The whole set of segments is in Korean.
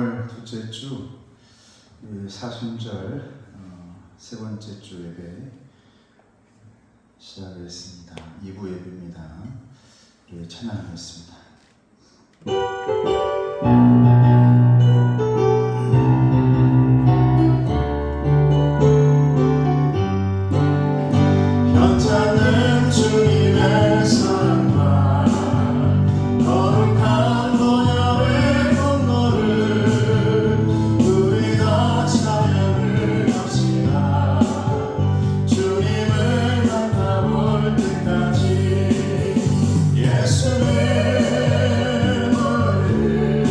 오늘 둘째 주 사순절 세 번째 주 예배 시작하겠습니다. 2부 예배입니다. 우리 찬양하겠습니다. 현자는 주님의 사랑과 거룩한 노여의 공로를 우리 다 찬양을 합시다. 주님을 만나볼 때까지 예수는 우리를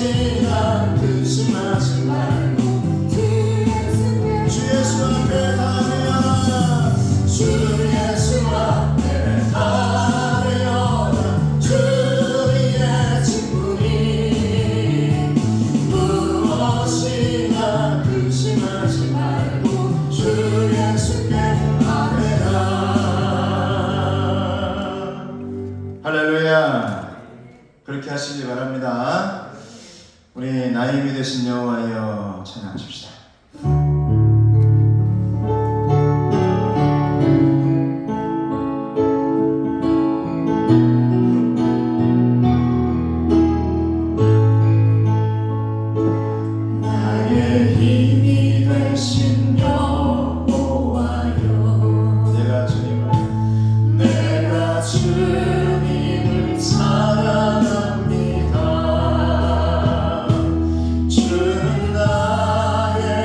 무엇이나 근심하지 말고 주 예수 앞에 담으여라 주 예수 앞에 담으여라 주의 친구니 무엇이나 근심하지 말고 주 예수께 아뢰라. 할렐루야. 그렇게 하시기 바랍니다. 우리 나임이 되신 여호와여 찬양하십시다. 나의 힘이 되신 여호와여 내가 주님을 사랑합니다. 주는 나의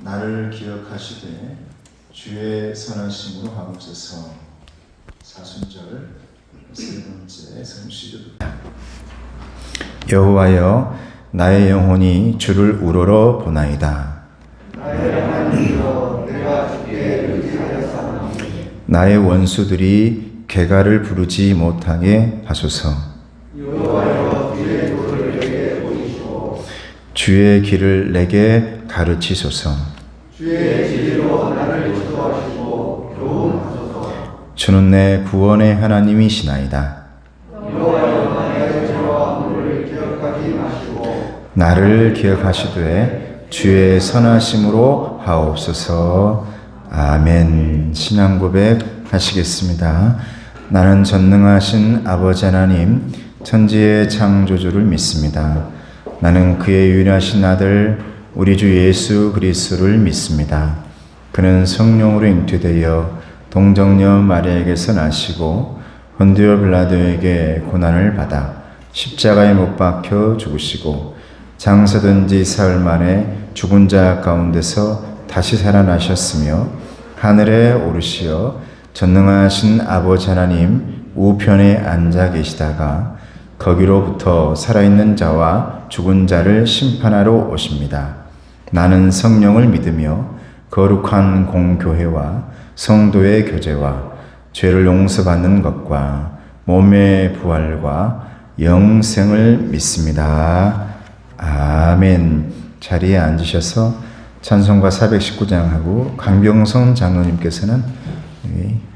나를 기억하시되 주의 선하심으로 하옵소서. 사순절 세 번째 성시주입니다. 여호와여, 나의 영혼이 주를 우러러 보나이다. 나의 원수들이 개가를 부르지 못하게 하소서. 주의 길을 내게 가르치소서. 주의 진리로 나를 인도하시고 교훈하소서. 주는 내 구원의 하나님이시나이다. 나를 기억하시되 주의 선하심으로 하옵소서. 아멘. 신앙 고백 하시겠습니다. 나는 전능하신 아버지 하나님, 천지의 창조주를 믿습니다. 나는 그의 유일하신 아들 우리 주 예수 그리스도를 믿습니다. 그는 성령으로 잉태되어 동정녀 마리아에게서 나시고 본디오 빌라도에게 고난을 받아 십자가에 못 박혀 죽으시고 장사된 지 사흘 만에 죽은 자 가운데서 다시 살아나셨으며 하늘에 오르시어 전능하신 아버지 하나님 우편에 앉아 계시다가 거기로부터 살아있는 자와 죽은 자를 심판하러 오십니다. 나는 성령을 믿으며 거룩한 공교회와 성도의 교제와 죄를 용서받는 것과 몸의 부활과 영생을 믿습니다. 아멘. 자리에 앉으셔서 찬송가 419장하고 강병선 장로님께서는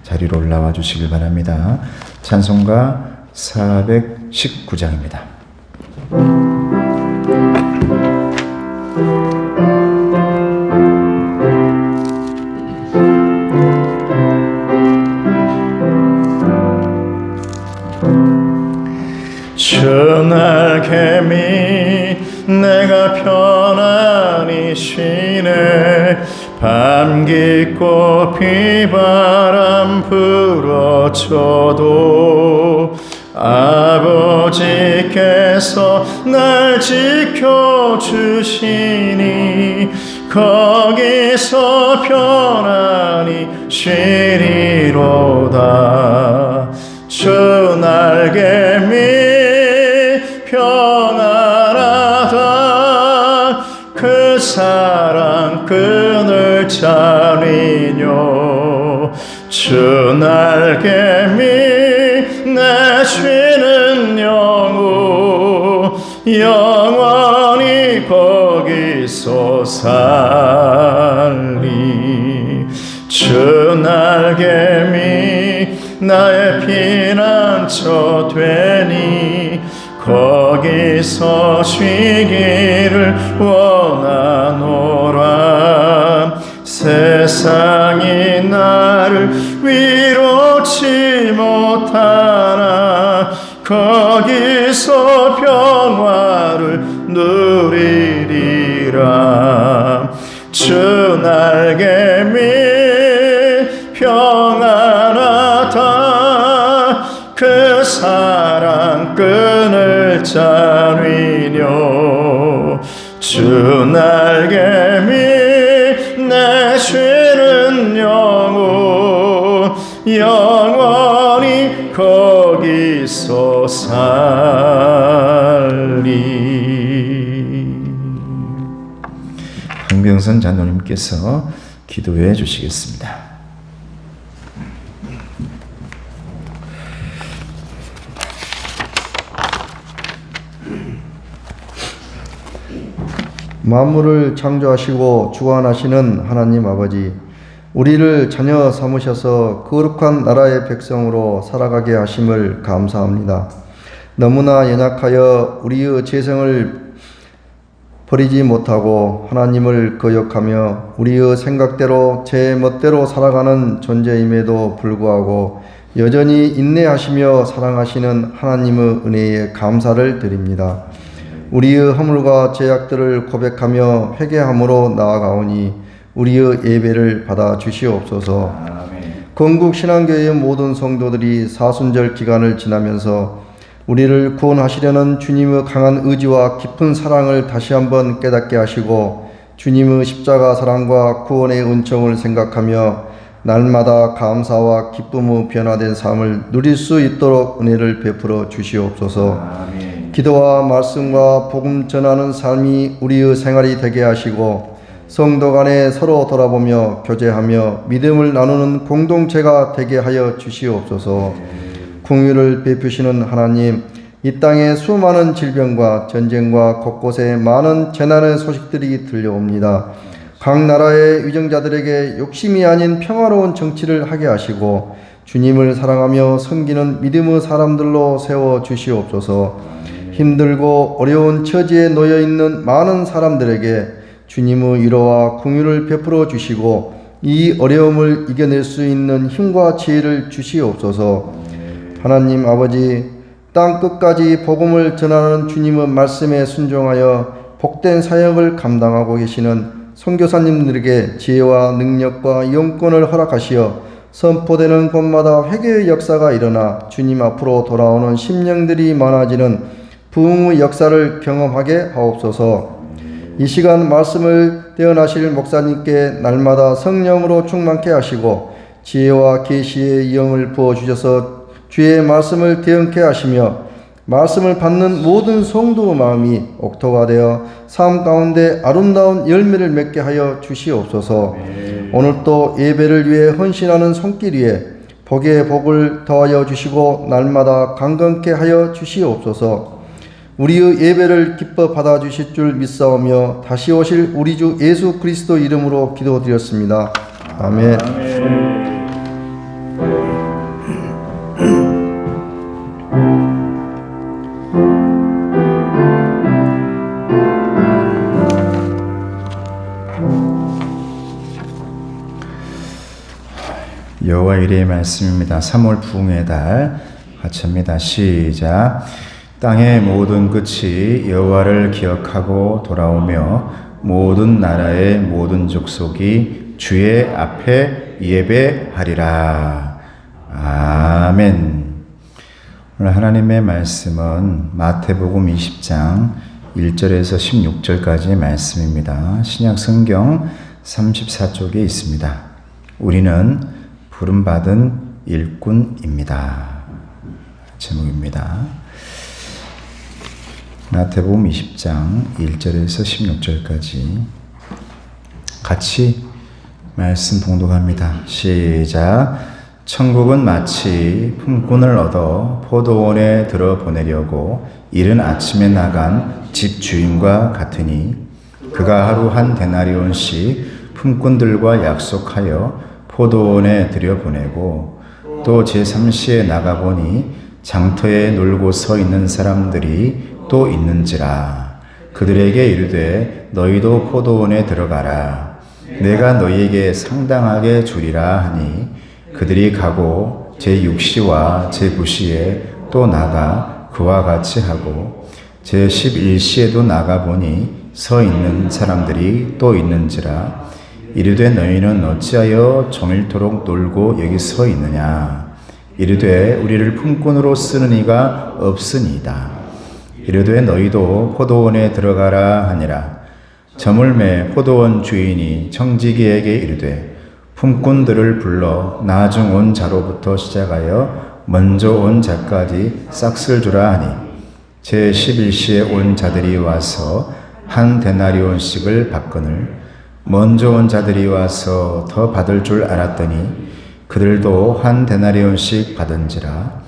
자리로 올라와 주시길 바랍니다. 찬송가 419장입니다. 주날개미 내가 편안히 쉬네. 밤 깊고 비바람 불어쳐도 아버지께서 날 지켜주시니 거기서 편안히 쉬리로다. 주 날개미 평안하다. 그 사랑 끈을 차리뇨. 주 날개미 내 쉬는 영혼 영원히 거기서 살리. 주 날개미 나의 피난처 되니 거기서 쉬기를 원하노라. 세상이 나를 위로치 못하나 거기서 평화를 누리리라. 주 날개미 평안하다. 그 사랑 끈을 차리뇨. 주 날개미 내 쉬는 영혼 영원히 거기서 살리. 강병선 장로님께서 기도해 주시겠습니다. 만물을 창조하시고 주관하시는 하나님 아버지, 우리를 자녀 삼으셔서 거룩한 나라의 백성으로 살아가게 하심을 감사합니다. 너무나 연약하여 우리의 재성을 버리지 못하고 하나님을 거역하며 우리의 생각대로 제 멋대로 살아가는 존재임에도 불구하고 여전히 인내하시며 사랑하시는 하나님의 은혜에 감사를 드립니다. 우리의 허물과 죄악들을 고백하며 회개함으로 나아가오니 우리의 예배를 받아 주시옵소서. 건국신앙교회의 모든 성도들이 사순절 기간을 지나면서 우리를 구원하시려는 주님의 강한 의지와 깊은 사랑을 다시 한번 깨닫게 하시고 주님의 십자가 사랑과 구원의 은총을 생각하며 날마다 감사와 기쁨의 변화된 삶을 누릴 수 있도록 은혜를 베풀어 주시옵소서. 아멘. 기도와 말씀과 복음 전하는 삶이 우리의 생활이 되게 하시고 성도 간에 서로 돌아보며 교제하며 믿음을 나누는 공동체가 되게 하여 주시옵소서. 긍휼을 베푸시는 하나님, 이 땅에 수많은 질병과 전쟁과 곳곳에 많은 재난의 소식들이 들려옵니다. 각 나라의 위정자들에게 욕심이 아닌 평화로운 정치를 하게 하시고 주님을 사랑하며 섬기는 믿음의 사람들로 세워 주시옵소서. 힘들고 어려운 처지에 놓여 있는 많은 사람들에게 주님의 위로와 긍휼을 베풀어 주시고 이 어려움을 이겨낼 수 있는 힘과 지혜를 주시옵소서. 하나님 아버지, 땅 끝까지 복음을 전하는 주님의 말씀에 순종하여 복된 사역을 감당하고 계시는 선교사님들에게 지혜와 능력과 영권을 허락하시어 선포되는 곳마다 회개의 역사가 일어나 주님 앞으로 돌아오는 심령들이 많아지는 부흥의 역사를 경험하게 하옵소서. 이 시간 말씀을 대언하실 목사님께 날마다 성령으로 충만케 하시고 지혜와 계시의 영을 부어주셔서 주의 말씀을 대언케 하시며 말씀을 받는 모든 성도의 마음이 옥토가 되어 삶 가운데 아름다운 열매를 맺게 하여 주시옵소서. 오늘도 예배를 위해 헌신하는 손길 위에 복의 복을 더하여 주시고 날마다 강건케 하여 주시옵소서. 우리의 예배를 기뻐 받아주실 줄 믿사오며 다시 오실 우리 주 예수 그리스도 이름으로 기도드렸습니다. 아멘. 여호와 이레의 말씀입니다. 3월 부흥의 달 같이 합니다. 시작. 땅의 모든 끝이 여호와를 기억하고 돌아오며 모든 나라의 모든 족속이 주의 앞에 예배하리라. 아멘. 오늘 하나님의 말씀은 마태복음 20장 1절에서 16절까지의 말씀입니다. 신약 성경 34쪽에 있습니다. 우리는 부름받은 일꾼입니다. 제목입니다. 마태복음 20장 1절에서 16절까지 같이 말씀 봉독합니다. 시작. 천국은 마치 품꾼을 얻어 포도원에 들어보내려고 이른 아침에 나간 집주인과 같으니 그가 하루 한 데나리온씩 품꾼들과 약속하여 포도원에 들여보내고 또 제3시에 나가보니 장터에 놀고 서 있는 사람들이 또 있는지라. 그들에게 이르되 너희도 포도원에 들어가라. 내가 너희에게 상당하게 주리라 하니 그들이 가고 제6시와 제9시에 또 나가 그와 같이 하고 제11시에도 나가보니 서 있는 사람들이 또 있는지라. 이르되 너희는 어찌하여 종일토록 놀고 여기 서 있느냐. 이르되 우리를 품꾼으로 쓰는 이가 없으니이다. 이르되 너희도 포도원에 들어가라 하니라. 저물매 포도원 주인이 청지기에게 이르되 품꾼들을 불러 나중 온 자로부터 시작하여 먼저 온 자까지 싹쓸 주라 하니 제11시에 온 자들이 와서 한 데나리온씩을 받거늘 먼저 온 자들이 와서 더 받을 줄 알았더니 그들도 한 데나리온씩 받은지라.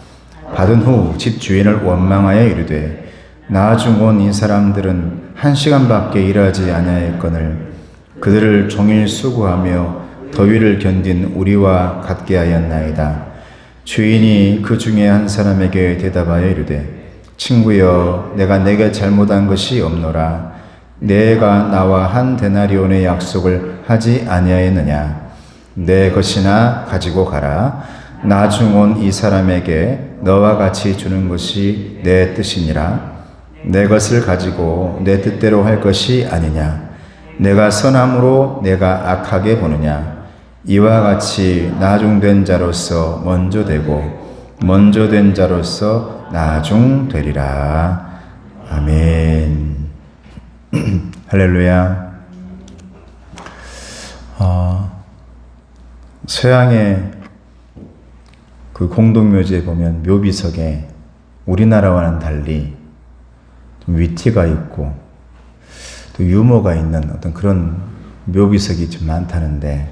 받은 후 집주인을 원망하여 이르되 나중 온 이 사람들은 1시간밖에 일하지 아니하였거늘 그들을 종일 수고하며 더위를 견딘 우리와 같게 하였나이다. 주인이 그 중에 한 사람에게 대답하여 이르되 친구여, 내가 내게 잘못한 것이 없노라. 내가 나와 한 데나리온의 약속을 하지 아니하였느냐. 내 것이나 가지고 가라. 나중 온 이 사람에게 너와 같이 주는 것이 내 뜻이니라. 내 것을 가지고 내 뜻대로 할 것이 아니냐. 내가 선함으로 내가 악하게 보느냐. 이와 같이 나중된 자로서 먼저 되고 먼저 된 자로서 나중되리라. 아멘. 할렐루야. 서양의 그 공동묘지에 보면 묘비석에 우리나라와는 달리 좀 위트가 있고 또 유머가 있는 어떤 그런 묘비석이 좀 많다는데,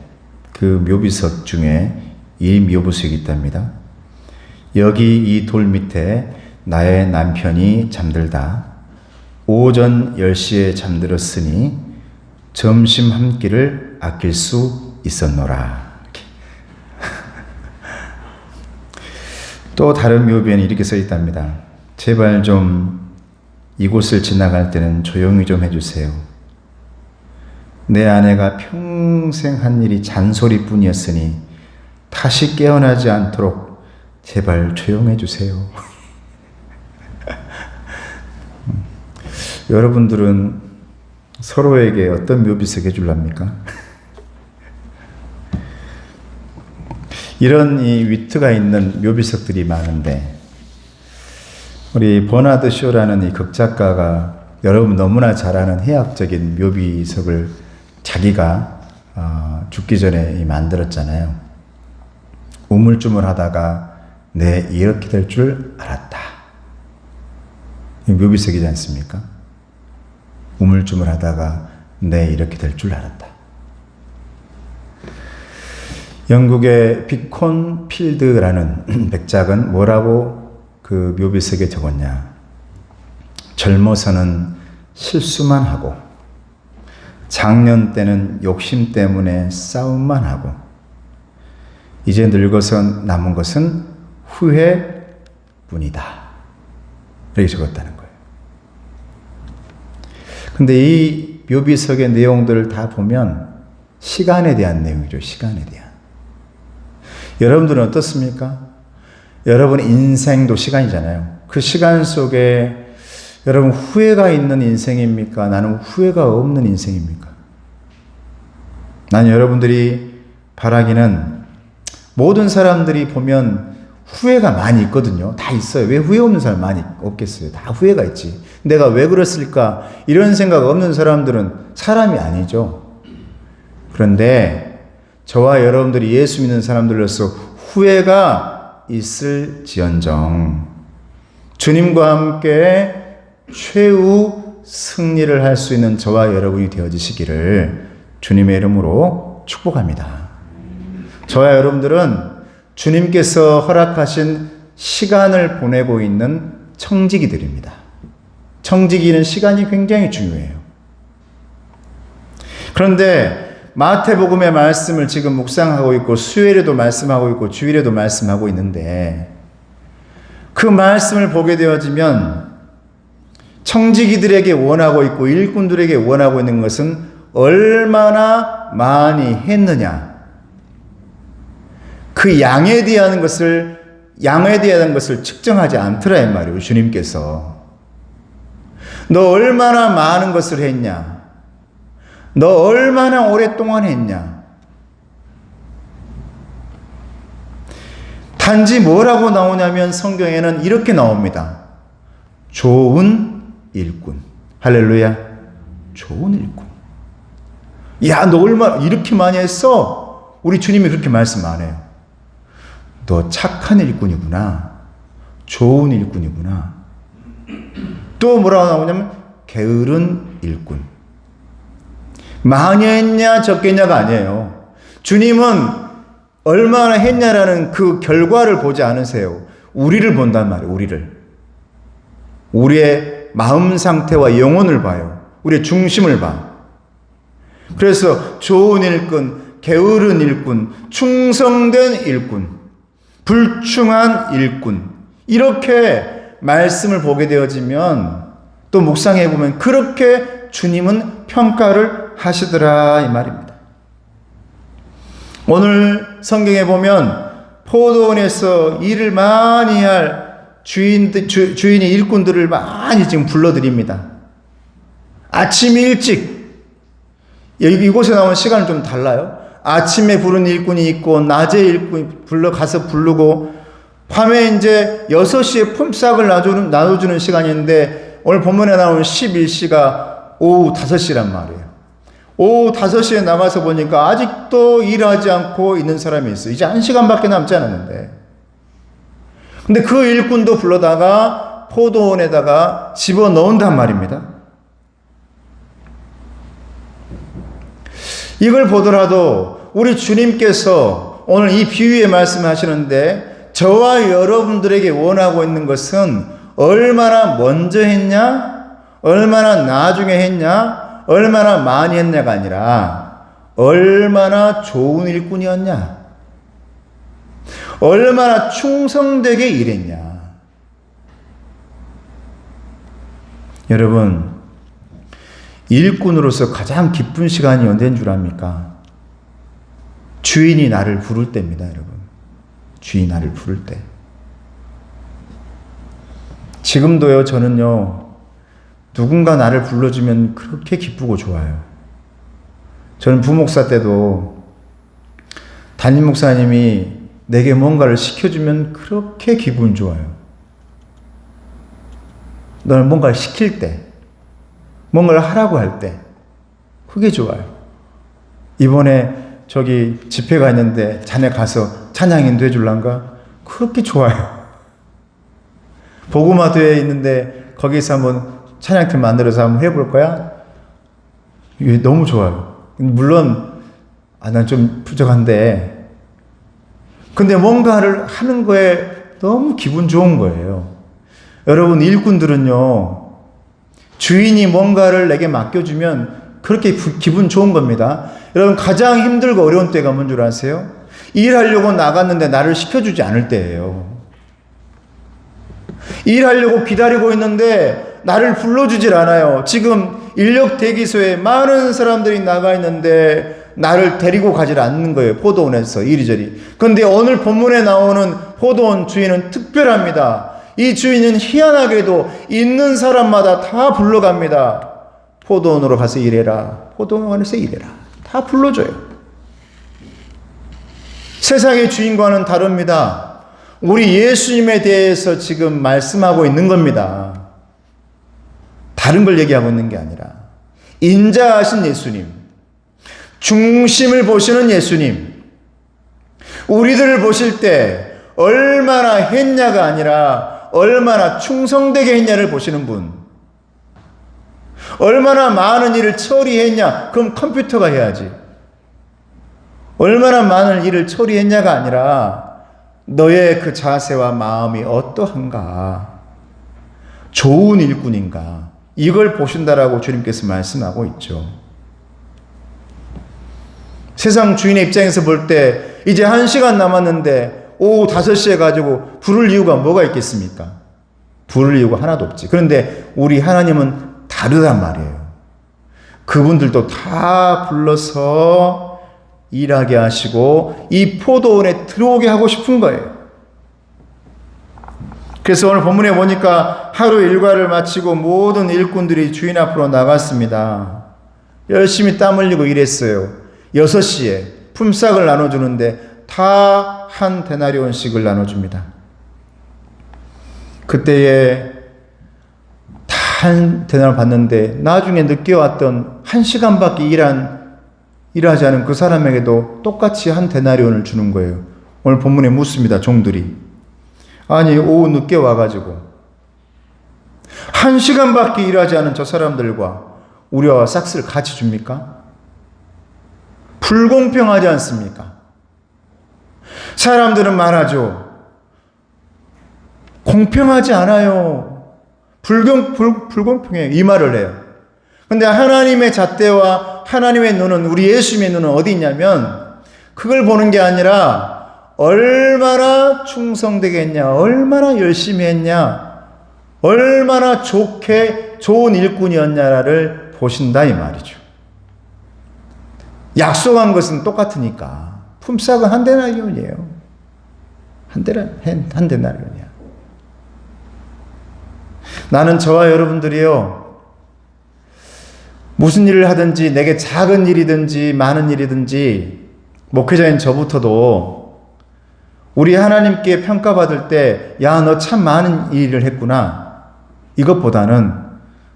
그 묘비석 중에 이 묘비석이 있답니다. 여기 이 돌 밑에 나의 남편이 잠들다. 오전 10시에 잠들었으니 점심 한 끼를 아낄 수 있었노라. 또 다른 묘비에는 이렇게 써 있답니다. 제발 좀 이곳을 지나갈 때는 조용히 좀 해주세요. 내 아내가 평생 한 일이 잔소리뿐이었으니 다시 깨어나지 않도록 제발 조용해 주세요. 여러분들은 서로에게 어떤 묘비석 해줄랍니까? 이런 이 위트가 있는 묘비석들이 많은데, 우리 버나드 쇼라는 이 극작가가 여러분 너무나 잘 아는 해학적인 묘비석을 자기가 죽기 전에 만들었잖아요. 우물쭈물하다가 내 이렇게 될 줄 알았다. 이 묘비석이지 않습니까? 우물쭈물하다가 내 이렇게 될 줄 알았다. 영국의 비콘 필드라는 백작은 뭐라고 그 묘비석에 적었냐? 젊어서는 실수만 하고, 작년 때는 욕심 때문에 싸움만 하고, 이제 늙어서 남은 것은 후회뿐이다. 이렇게 적었다는 거예요. 근데 이 묘비석의 내용들을 다 보면 시간에 대한 내용이죠. 시간에 대한. 여러분들은 어떻습니까? 여러분 인생도 시간이잖아요. 그 시간 속에 여러분 후회가 있는 인생입니까? 나는 후회가 없는 인생입니까? 난 여러분들이 바라기는, 모든 사람들이 보면 후회가 많이 있거든요. 다 있어요. 왜 후회 없는 사람 많이 없겠어요? 다 후회가 있지. 내가 왜 그랬을까? 이런 생각 없는 사람들은 사람이 아니죠. 그런데 저와 여러분들이 예수 믿는 사람들로서 후회가 있을지언정 주님과 함께 최후 승리를 할 수 있는 저와 여러분이 되어지시기를 주님의 이름으로 축복합니다. 저와 여러분들은 주님께서 허락하신 시간을 보내고 있는 청지기들입니다. 청지기는 시간이 굉장히 중요해요. 그런데 마태복음의 말씀을 지금 묵상하고 있고, 수요일에도 말씀하고 있고, 주일에도 말씀하고 있는데, 그 말씀을 보게 되어지면 청지기들에게 원하고 있고 일꾼들에게 원하고 있는 것은 얼마나 많이 했느냐, 그 양에 대한 것을 측정하지 않더라 이 말이에요. 주님께서 너 얼마나 많은 것을 했냐, 너 얼마나 오랫동안 했냐. 단지 뭐라고 나오냐면 성경에는 이렇게 나옵니다. 좋은 일꾼. 할렐루야. 좋은 일꾼. 야, 너 얼마나 이렇게 많이 했어? 우리 주님이 그렇게 말씀 안 해요. 너 착한 일꾼이구나. 좋은 일꾼이구나. 또 뭐라고 나오냐면 게으른 일꾼. 많이 했냐 적게 했냐가 아니에요. 주님은 얼마나 했냐라는 그 결과를 보지 않으세요. 우리를 본단 말이에요. 우리의 마음 상태와 영혼을 봐요. 우리의 중심을 봐. 그래서 좋은 일꾼, 게으른 일꾼, 충성된 일꾼, 불충한 일꾼, 이렇게 말씀을 보게 되어지면 또 묵상해 보면 그렇게 주님은 평가를 하시더라 이 말입니다. 오늘 성경에 보면 포도원에서 일을 많이 할 주인이 일꾼들을 많이 지금 불러드립니다. 아침 일찍, 이곳에 나온 시간은 좀 달라요. 아침에 부른 일꾼이 있고 낮에 일꾼이 가서 부르고, 밤에 이제 6시에 품삯을 나눠주는 시간인데 오늘 본문에 나온 11시가 오후 5시란 말이에요. 오후 5시에 나가서 보니까 아직도 일하지 않고 있는 사람이 있어요. 이제 1시간밖에 남지 않았는데. 근데 그 일꾼도 불러다가 포도원에다가 집어넣은단 말입니다. 이걸 보더라도 우리 주님께서 오늘 이 비유의 말씀하시는데 저와 여러분들에게 원하고 있는 것은 얼마나 먼저 했냐, 얼마나 나중에 했냐, 얼마나 많이 했냐가 아니라 얼마나 좋은 일꾼이었냐, 얼마나 충성되게 일했냐. 여러분, 일꾼으로서 가장 기쁜 시간이 언제인 줄 압니까? 주인이 나를 부를 때입니다, 여러분. 주인이 나를 부를 때. 지금도요, 저는요, 누군가 나를 불러주면 그렇게 기쁘고 좋아요. 저는 부목사 때도 담임 목사님이 내게 뭔가를 시켜주면 그렇게 기분 좋아요. 너는 뭔가를 시킬 때, 뭔가를 하라고 할 때, 그게 좋아요. 이번에 저기 집회가 있는데 자네 가서 찬양인도 해줄란가? 그렇게 좋아요. 복음화도에 있는데 거기서 한번 찬양팀 만들어서 한번 해볼 거야? 이게 너무 좋아요. 물론, 난 좀 부족한데, 근데 뭔가를 하는 거에 너무 기분 좋은 거예요. 여러분, 일꾼들은요, 주인이 뭔가를 내게 맡겨주면 그렇게 기분 좋은 겁니다. 여러분, 가장 힘들고 어려운 때가 뭔 줄 아세요? 일하려고 나갔는데 나를 시켜주지 않을 때예요. 일하려고 기다리고 있는데 나를 불러주질 않아요. 지금 인력 대기소에 많은 사람들이 나가 있는데 나를 데리고 가질 않는 거예요. 포도원에서 이리저리. 그런데 오늘 본문에 나오는 포도원 주인은 특별합니다. 이 주인은 희한하게도 있는 사람마다 다 불러갑니다. 포도원으로 가서 일해라. 포도원에서 일해라. 다 불러줘요. 세상의 주인과는 다릅니다. 우리 예수님에 대해서 지금 말씀하고 있는 겁니다. 다른 걸 얘기하고 있는 게 아니라 인자하신 예수님, 중심을 보시는 예수님, 우리들을 보실 때 얼마나 했냐가 아니라 얼마나 충성되게 했냐를 보시는 분. 얼마나 많은 일을 처리했냐? 그럼 컴퓨터가 해야지. 얼마나 많은 일을 처리했냐가 아니라 너의 그 자세와 마음이 어떠한가? 좋은 일꾼인가? 이걸 보신다라고 주님께서 말씀하고 있죠. 세상 주인의 입장에서 볼 때 이제 1시간 남았는데 오후 5시에 가지고 부를 이유가 뭐가 있겠습니까? 부를 이유가 하나도 없지. 그런데 우리 하나님은 다르단 말이에요. 그분들도 다 불러서 일하게 하시고 이 포도원에 들어오게 하고 싶은 거예요. 그래서 오늘 본문에 보니까 하루 일과를 마치고 모든 일꾼들이 주인 앞으로 나갔습니다. 열심히 땀 흘리고 일했어요. 6시에 품삯을 나눠주는데 다 한 데나리온씩을 나눠줍니다. 그때에 다 한 데나리온 받는데 나중에 늦게 왔던 1시간밖에 일하지 않은 그 사람에게도 똑같이 한 데나리온을 주는 거예요. 오늘 본문에 묻습니다. 종들이. 아니 오후 늦게 와가지고 1시간밖에 일하지 않은 저 사람들과 우리와 싹스를 같이 줍니까? 불공평하지 않습니까? 사람들은 말하죠. 공평하지 않아요. 불공평해요. 이 말을 해요. 근데 하나님의 잣대와 하나님의 눈은, 우리 예수님의 눈은 어디 있냐면 그걸 보는 게 아니라 얼마나 충성되게 했냐, 얼마나 열심히 했냐, 얼마나 좋은 일꾼이었냐를 보신다 이 말이죠. 약속한 것은 똑같으니까. 품삯은 한 데나리온이에요. 한 데나리온이야. 나는 저와 여러분들이요, 무슨 일을 하든지 내게 작은 일이든지 많은 일이든지 목회자인 저부터도 우리 하나님께 평가받을 때 야, 너 참 많은 일을 했구나. 이것보다는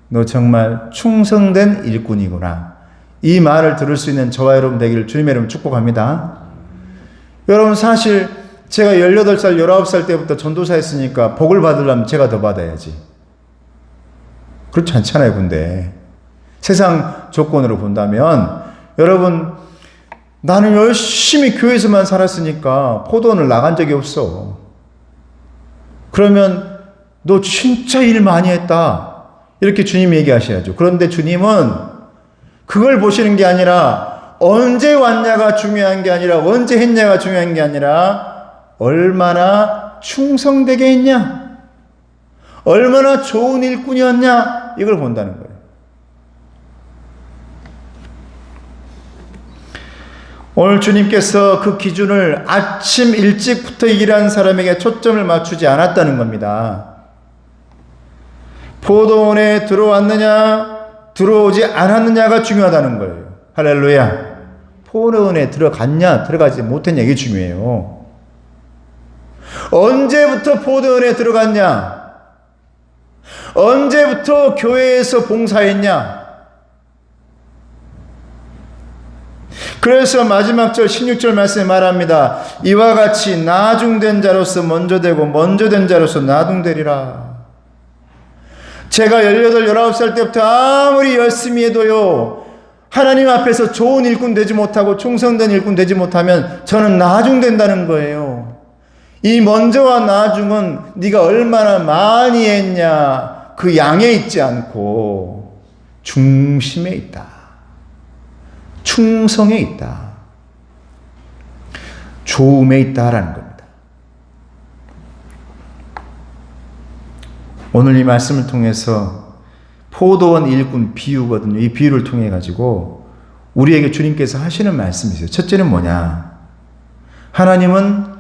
너 정말 충성된 일꾼이구나. 이 말을 들을 수 있는 저와 여러분 되기를 주님의 이름으로 축복합니다. 여러분 사실 제가 18살, 19살 때부터 전도사 했으니까 복을 받으려면 제가 더 받아야지. 그렇지 않잖아요, 근데. 세상 조건으로 본다면 여러분 나는 열심히 교회에서만 살았으니까 포도원을 나간 적이 없어. 그러면 너 진짜 일 많이 했다. 이렇게 주님이 얘기하셔야죠. 그런데 주님은 그걸 보시는 게 아니라 언제 왔냐가 중요한 게 아니라 언제 했냐가 중요한 게 아니라 얼마나 충성되게 했냐, 얼마나 좋은 일꾼이었냐, 이걸 본다는 거예요. 오늘 주님께서 그 기준을 아침 일찍부터 일하는 사람에게 초점을 맞추지 않았다는 겁니다. 포도원에 들어왔느냐 들어오지 않았느냐가 중요하다는 거예요. 할렐루야. 포도원에 들어갔냐 들어가지 못했냐 이게 중요해요. 언제부터 포도원에 들어갔냐, 언제부터 교회에서 봉사했냐. 그래서 마지막 절 16절 말씀에 말합니다. 이와 같이 나중된 자로서 먼저 되고 먼저 된 자로서 나중되리라. 제가 18, 19살 때부터 아무리 열심히 해도요, 하나님 앞에서 좋은 일꾼 되지 못하고 충성된 일꾼 되지 못하면 저는 나중된다는 거예요. 이 먼저와 나중은 네가 얼마나 많이 했냐, 그 양에 있지 않고 중심에 있다. 충성에 있다. 좋음에 있다라는 겁니다. 오늘 이 말씀을 통해서 포도원 일꾼 비유거든요. 이 비유를 통해 가지고 우리에게 주님께서 하시는 말씀이세요. 첫째는 뭐냐? 하나님은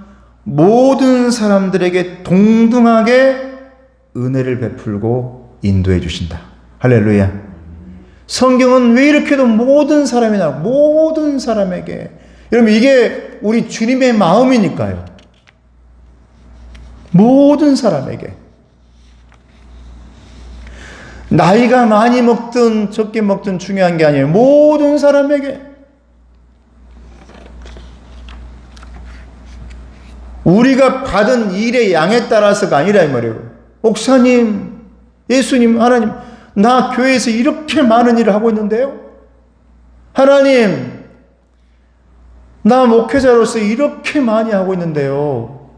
모든 사람들에게 동등하게 은혜를 베풀고 인도해 주신다. 할렐루야. 성경은 왜 이렇게도 모든 사람이나 모든 사람에게, 여러분 이게 우리 주님의 마음이니까요. 모든 사람에게, 나이가 많이 먹든 적게 먹든 중요한 게 아니에요. 모든 사람에게. 우리가 받은 일의 양에 따라서가 아니라 이 말이에요. 목사님, 예수님, 하나님, 나 교회에서 이렇게 많은 일을 하고 있는데요. 하나님, 나 목회자로서 이렇게 많이 하고 있는데요.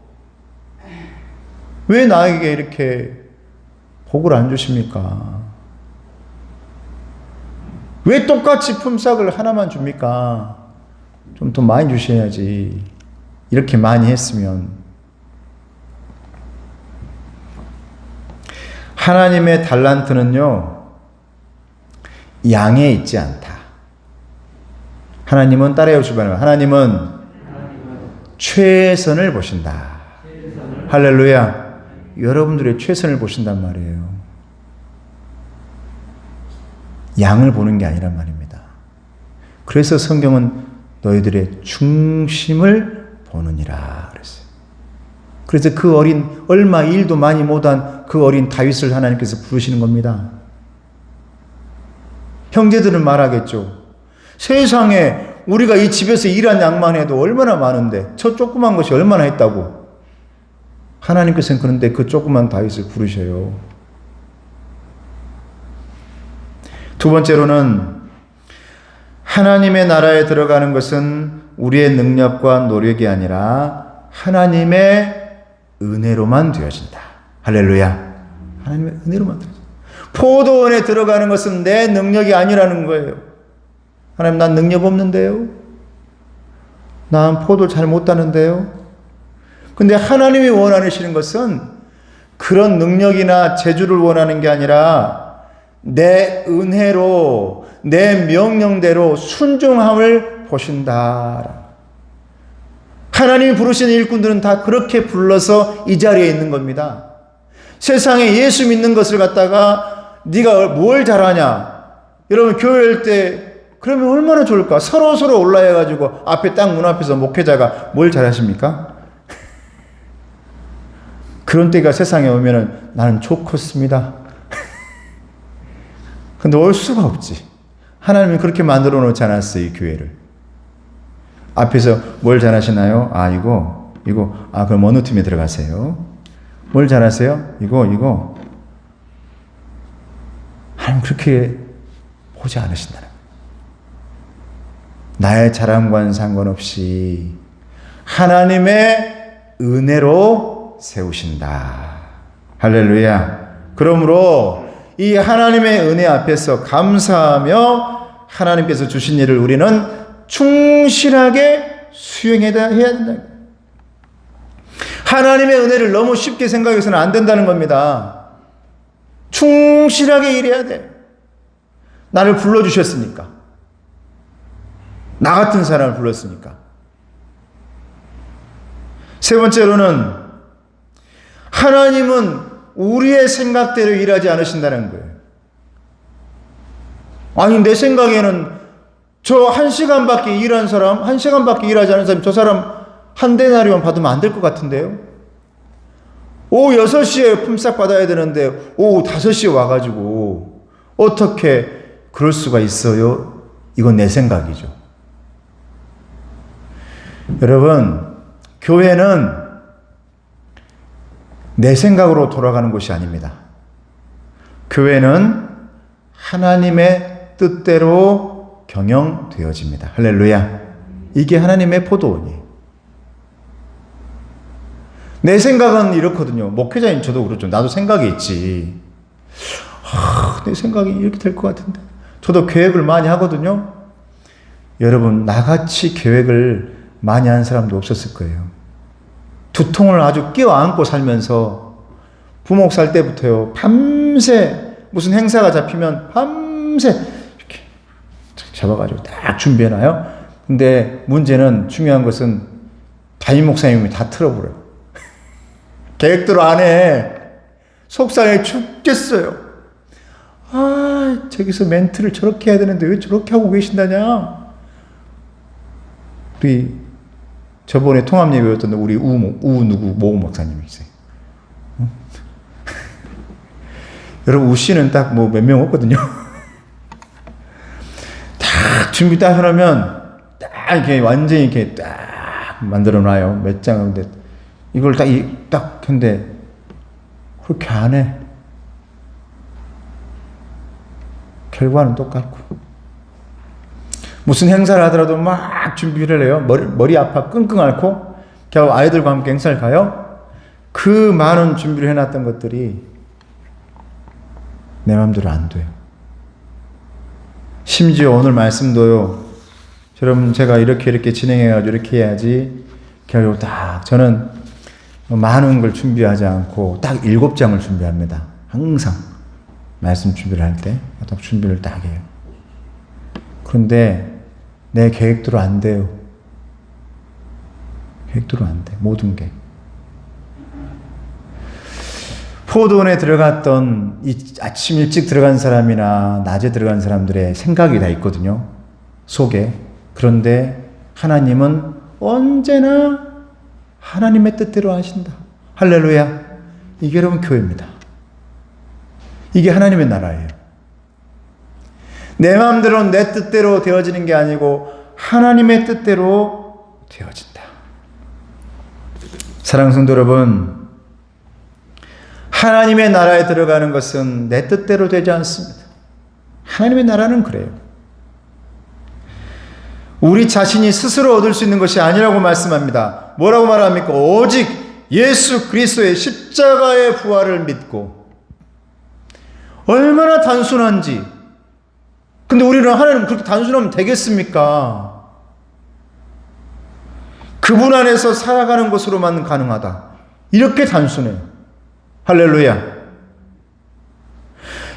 왜 나에게 이렇게 복을 안 주십니까? 왜 똑같이 품삯을 하나만 줍니까? 좀 더 많이 주셔야지. 이렇게 많이 했으면. 하나님의 달란트는요, 양에 있지 않다. 하나님은 따라해 주시기 바랍니다. 하나님은 최선을 보신다. 할렐루야. 여러분들의 최선을 보신단 말이에요. 양을 보는 게 아니란 말입니다. 그래서 성경은 너희들의 중심을 보느니라 그랬어요. 그래서 그 어린, 얼마 일도 많이 못한 그 어린 다윗을 하나님께서 부르시는 겁니다. 형제들은 말하겠죠. 세상에 우리가 이 집에서 일한 양만 해도 얼마나 많은데 저 조그만 것이 얼마나 했다고. 하나님께서는 그런데 그 조그만 다윗을 부르셔요. 두 번째로는 하나님의 나라에 들어가는 것은 우리의 능력과 노력이 아니라 하나님의 은혜로만 되어진다. 할렐루야. 하나님의 은혜로만 되어진다. 포도원에 들어가는 것은 내 능력이 아니라는 거예요. 하나님, 난 능력 없는데요. 난 포도 잘 못 따는데요. 근데 하나님이 원하시는 것은 그런 능력이나 재주를 원하는 게 아니라 내 은혜로, 내 명령대로 순종함을 보신다. 하나님이 부르시는 일꾼들은 다 그렇게 불러서 이 자리에 있는 겁니다. 세상에 예수 믿는 것을 갖다가 네가 뭘 잘하냐. 여러분 교회할 때 그러면 얼마나 좋을까? 서로 올라해가지고 앞에 딱 문 앞에서 목회자가 뭘 잘하십니까? 그런 때가 세상에 오면은 나는 좋겠습니다. 근데 올 수가 없지. 하나님이 그렇게 만들어 놓지 않았어요, 이 교회를. 앞에서 뭘 잘하시나요? 그럼 어느 팀에 들어가세요? 뭘 잘하세요? 이거. 하나님 그렇게 보지 않으신다는 거예요. 나의 자랑과는 상관없이 하나님의 은혜로 세우신다. 할렐루야. 그러므로 이 하나님의 은혜 앞에서 감사하며 하나님께서 주신 일을 우리는 충실하게 수행해야 된다. 하나님의 은혜를 너무 쉽게 생각해서는 안 된다는 겁니다. 충실하게 일해야 돼. 나를 불러주셨으니까. 나 같은 사람을 불렀으니까. 세 번째로는 하나님은 우리의 생각대로 일하지 않으신다는 거예요. 아니, 내 생각에는 저 1시간밖에 일한 사람, 1시간밖에 일하지 않은 사람, 저 사람 한 데나리온 받으면 안 될 것 같은데요? 오후 6시에 품삯 받아야 되는데 오후 5시에 와가지고 어떻게 그럴 수가 있어요? 이건 내 생각이죠. 여러분, 교회는 내 생각으로 돌아가는 곳이 아닙니다. 교회는 하나님의 뜻대로 경영되어집니다. 할렐루야. 이게 하나님의 포도원이에요. 내 생각은 이렇거든요. 목회자인 저도 그렇죠. 나도 생각이 있지. 내 생각이 이렇게 될 것 같은데. 저도 계획을 많이 하거든요. 여러분, 나같이 계획을 많이 한 사람도 없었을 거예요. 두통을 아주 끼워안고 살면서 부목 살 때부터요. 밤새 무슨 행사가 잡히면 밤새 이렇게 잡아가지고 딱 준비해놔요. 근데 문제는, 중요한 것은 담임 목사님이 다 틀어버려요. 계획대로 안 해. 속상해 죽겠어요. 저기서 멘트를 저렇게 해야 되는데 왜 저렇게 하고 계신다냐. 우리 저번에 통합예배 배웠던 우리 모 목사님이 있어요. 여러분, 우 씨는 딱 뭐 몇 명 없거든요. 딱 준비 딱 해놓으면 딱 이렇게 완전히 이렇게 딱 만들어 놔요. 몇 장인데 이걸 딱 했는데 그렇게 안 해. 결과는 똑같고. 무슨 행사를 하더라도 막 준비를 해요. 머리 아파 끙끙 앓고 겨우 아이들과 함께 행사를 가요. 그 많은 준비를 해놨던 것들이 내 마음대로 안 돼요. 심지어 오늘 말씀도요. 여러분, 제가 이렇게 진행해가지고 이렇게 해야지. 결국 딱 저는 많은 걸 준비하지 않고 딱 7장을 준비합니다. 항상 말씀 준비를 할 때 딱 준비를 딱 해요. 그런데 내 계획대로 안 돼요. 계획대로 안 돼. 모든 게. 포도원에 들어갔던 아침 일찍 들어간 사람이나 낮에 들어간 사람들의 생각이 다 있거든요. 속에. 그런데 하나님은 언제나 하나님의 뜻대로 하신다. 할렐루야. 이게 여러분 교회입니다. 이게 하나님의 나라예요. 내 마음대로 내 뜻대로 되어지는 게 아니고 하나님의 뜻대로 되어진다. 사랑하는 성도 여러분, 하나님의 나라에 들어가는 것은 내 뜻대로 되지 않습니다. 하나님의 나라는 그래요. 우리 자신이 스스로 얻을 수 있는 것이 아니라고 말씀합니다. 뭐라고 말합니까? 오직 예수 그리스도의 십자가의 부활을 믿고. 얼마나 단순한지. 근데 우리는 하나님 그렇게 단순하면 되겠습니까? 그분 안에서 살아가는 것으로만 가능하다. 이렇게 단순해요. 할렐루야.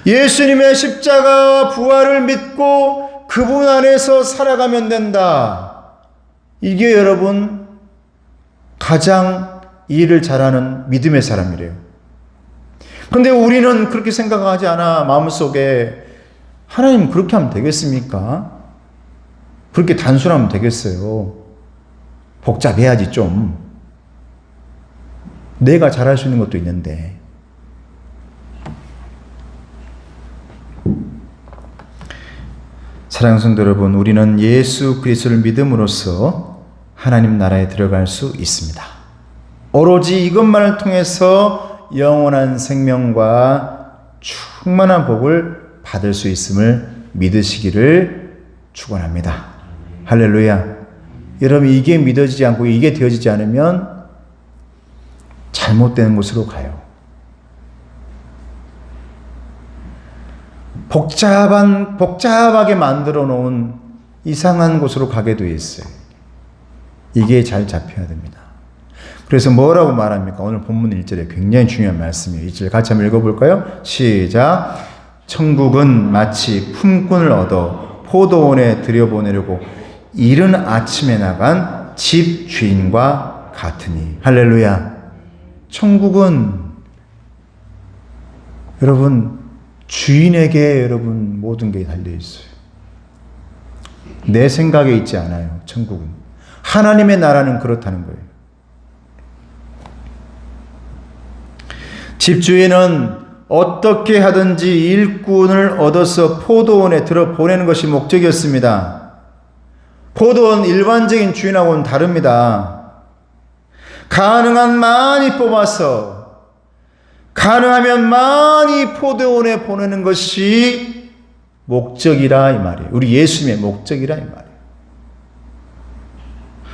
예수님의 십자가와 부활을 믿고 그분 안에서 살아가면 된다. 이게 여러분 가장 일을 잘하는 믿음의 사람이래요. 근데 우리는 그렇게 생각하지 않아. 마음속에 하나님 그렇게 하면 되겠습니까? 그렇게 단순하면 되겠어요? 복잡해야지 좀. 내가 잘할 수 있는 것도 있는데. 사랑하는 성도 여러분, 우리는 예수 그리스도를 믿음으로써 하나님 나라에 들어갈 수 있습니다. 오로지 이것만을 통해서 영원한 생명과 충만한 복을 받을 수 있음을 믿으시기를 축원합니다. 할렐루야. 여러분, 이게 믿어지지 않고 이게 되어지지 않으면 잘못된 곳으로 가요. 복잡하게 만들어 놓은 이상한 곳으로 가게 되어 있어요. 이게 잘 잡혀야 됩니다. 그래서 뭐라고 말합니까? 오늘 본문 1절에 굉장히 중요한 말씀이에요. 1절 같이 한번 읽어볼까요? 시작. 천국은 마치 품꾼을 얻어 포도원에 들여보내려고 이른 아침에 나간 집 주인과 같으니. 할렐루야. 천국은 여러분 주인에게 여러분 모든 게 달려 있어요. 내 생각에 있지 않아요. 천국은 하나님의 나라는 그렇다는 거예요. 집주인은 어떻게 하든지 일꾼을 얻어서 포도원에 들어 보내는 것이 목적이었습니다. 포도원 일반적인 주인하고는 다릅니다. 가능한 많이 뽑아서 가능하면 많이 포도원에 보내는 것이 목적이라 이 말이에요. 우리 예수님의 목적이라 이 말이에요.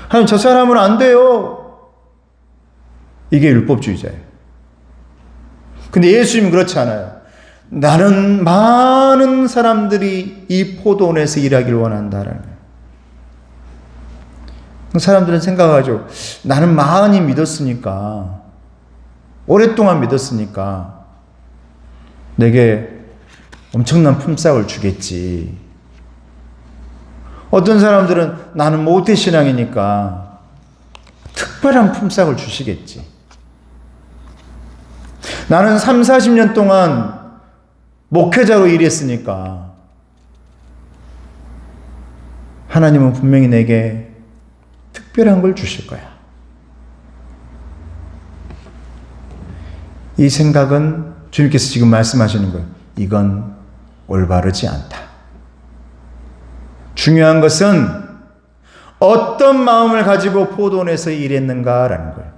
하나님, 저 사람은 안 돼요. 이게 율법주의자예요. 근데 예수님은 그렇지 않아요. 나는 많은 사람들이 이 포도원에서 일하기를 원한다라는 거예요. 사람들은 생각하죠. 나는 많이 믿었으니까, 오랫동안 믿었으니까 내게 엄청난 품삯을 주겠지. 어떤 사람들은 나는 모태신앙이니까 특별한 품삯을 주시겠지. 나는 3, 40년 동안 목회자로 일했으니까 하나님은 분명히 내게 특별한 걸 주실 거야. 이 생각은 주님께서 지금 말씀하시는 거예요. 이건 올바르지 않다. 중요한 것은 어떤 마음을 가지고 포도원에서 일했는가라는 거예요.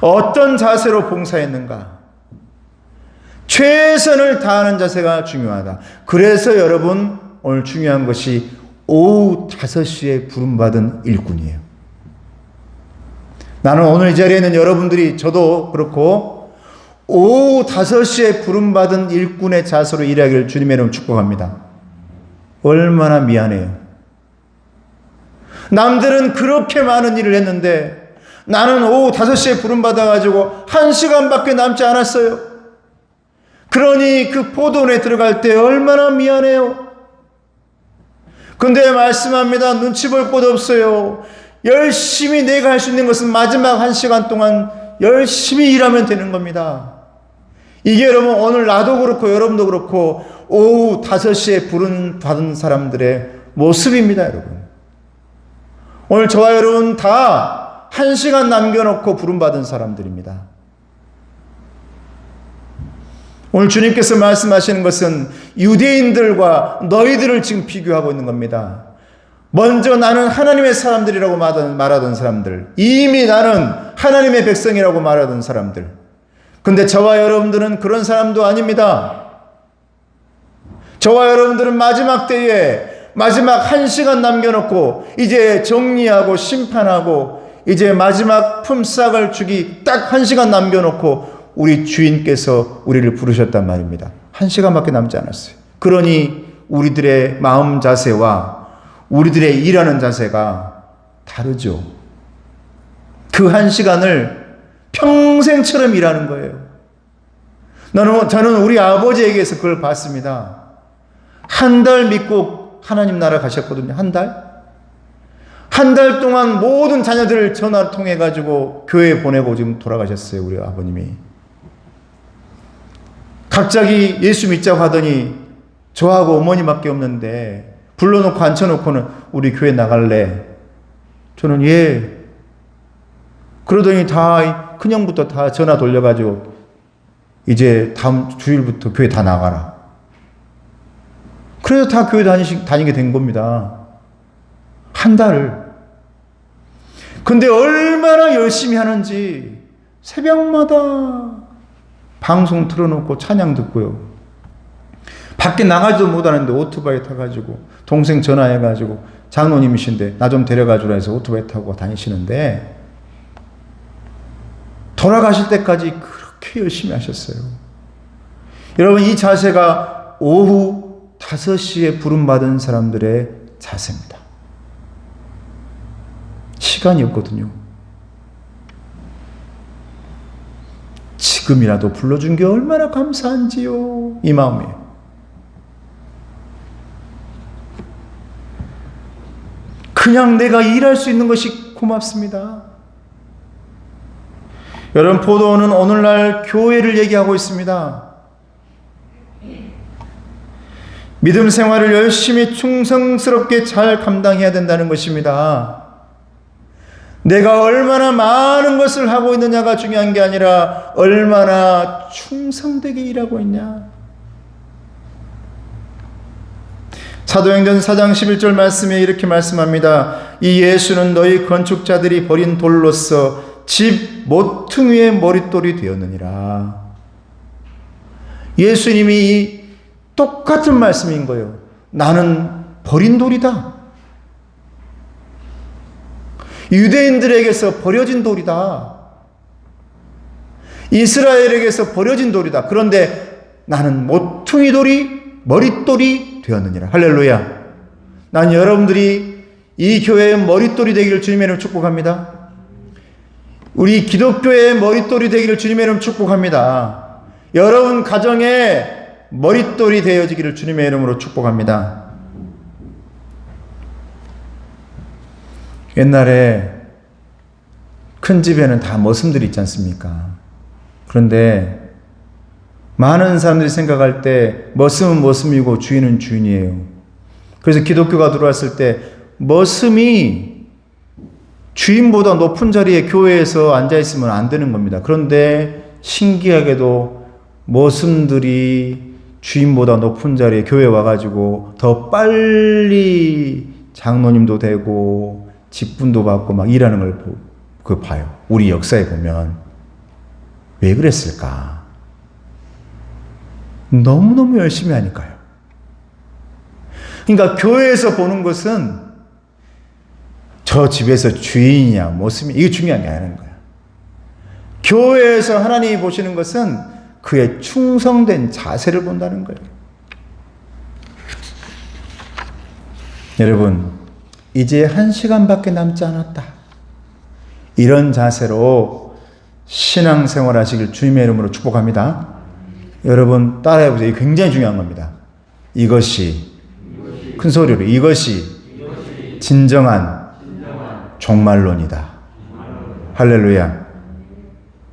어떤 자세로 봉사했는가. 최선을 다하는 자세가 중요하다. 그래서 여러분, 오늘 중요한 것이 오후 5시에 부름받은 일꾼이에요. 나는 오늘 이 자리에 있는 여러분들이, 저도 그렇고 오후 5시에 부름받은 일꾼의 자세로 일하기를 주님의 이름으로 축복합니다. 얼마나 미안해요. 남들은 그렇게 많은 일을 했는데 나는 오후 5시에 부름받아가지고 1시간밖에 남지 않았어요. 그러니 그 포도원에 들어갈 때 얼마나 미안해요. 근데 말씀합니다. 눈치 볼 것 없어요. 열심히 내가 할 수 있는 것은 마지막 1시간 동안 열심히 일하면 되는 겁니다. 이게 여러분, 오늘 나도 그렇고 여러분도 그렇고 오후 5시에 부름받은 사람들의 모습입니다. 여러분, 오늘 저와 여러분 다 1시간 남겨놓고 부름받은 사람들입니다. 오늘 주님께서 말씀하시는 것은 유대인들과 너희들을 지금 비교하고 있는 겁니다. 먼저 나는 하나님의 사람들이라고 말하던 사람들, 이미 나는 하나님의 백성이라고 말하던 사람들. 근데 저와 여러분들은 그런 사람도 아닙니다. 저와 여러분들은 마지막 때에 마지막 1시간 남겨놓고 이제 정리하고 심판하고 이제 마지막 품삯을 주기 딱 1시간 남겨놓고 우리 주인께서 우리를 부르셨단 말입니다. 1시간밖에 남지 않았어요. 그러니 우리들의 마음 자세와 우리들의 일하는 자세가 다르죠. 그 1시간을 평생처럼 일하는 거예요. 저는 우리 아버지에게서 그걸 봤습니다. 한 달 믿고 하나님 나라 가셨거든요. 한 달? 한 달 동안 모든 자녀들을 전화 통해 가지고 교회에 보내고 지금 돌아가셨어요. 우리 아버님이. 갑자기 예수 믿자고 하더니 저하고 어머니밖에 없는데 불러놓고 앉혀놓고는 우리 교회 나갈래? 저는 예. 그러더니 다 큰형부터 다 전화 돌려가지고 이제 다음 주일부터 교회 다 나가라. 그래서 다 교회 다니게 된 겁니다. 한 달을. 근데 얼마나 열심히 하는지 새벽마다 방송 틀어놓고 찬양 듣고요. 밖에 나가지도 못하는데 오토바이 타가지고 동생 전화해가지고 장로님이신데 나 좀 데려가 주라 해서 오토바이 타고 다니시는데 돌아가실 때까지 그렇게 열심히 하셨어요. 여러분, 이 자세가 오후 5시에 부름받은 사람들의 자세입니다. 시간이 없거든요. 지금이라도 불러준 게 얼마나 감사한지요. 이 마음이에요. 그냥 내가 일할 수 있는 것이 고맙습니다. 여러분, 포도원은 오늘날 교회를 얘기하고 있습니다. 믿음 생활을 열심히 충성스럽게 잘 감당해야 된다는 것입니다. 내가 얼마나 많은 것을 하고 있느냐가 중요한 게 아니라 얼마나 충성되게 일하고 있냐. 사도행전 4장 11절 말씀에 이렇게 말씀합니다. 이 예수는 너희 건축자들이 버린 돌로서 집 모퉁이의 머릿돌이 되었느니라. 예수님이 똑같은 말씀인 거예요. 나는 버린 돌이다. 유대인들에게서 버려진 돌이다. 이스라엘에게서 버려진 돌이다. 그런데 나는 모퉁이 돌이 머릿돌이 되었느니라. 할렐루야. 난 여러분들이 이 교회의 머릿돌이 되기를 주님의 이름으로 축복합니다. 우리 기독교의 머릿돌이 되기를 주님의 이름으로 축복합니다. 여러분 가정의 머릿돌이 되어지기를 주님의 이름으로 축복합니다. 옛날에 큰 집에는 다 머슴들이 있지 않습니까? 그런데 많은 사람들이 생각할 때 머슴은 머슴이고 주인은 주인이에요. 그래서 기독교가 들어왔을 때 머슴이 주인보다 높은 자리에 교회에서 앉아있으면 안 되는 겁니다. 그런데 신기하게도 머슴들이 주인보다 높은 자리에 교회에 와가지고 더 빨리 장로님도 되고 직분도 받고 막 일하는 걸 봐요. 우리 역사에 보면. 왜 그랬을까? 너무너무 열심히 하니까요. 그러니까 교회에서 보는 것은 저 집에서 주인이냐 모습이 이게 중요한 게 아닌 거야. 교회에서 하나님이 보시는 것은 그의 충성된 자세를 본다는 거예요. 여러분, 이제 1시간밖에 남지 않았다. 이런 자세로 신앙생활 하시길 주님의 이름으로 축복합니다. 여러분 따라해보세요. 이게 굉장히 중요한 겁니다. 이것이 큰 소리로 이것이 진정한 종말론이다. 할렐루야.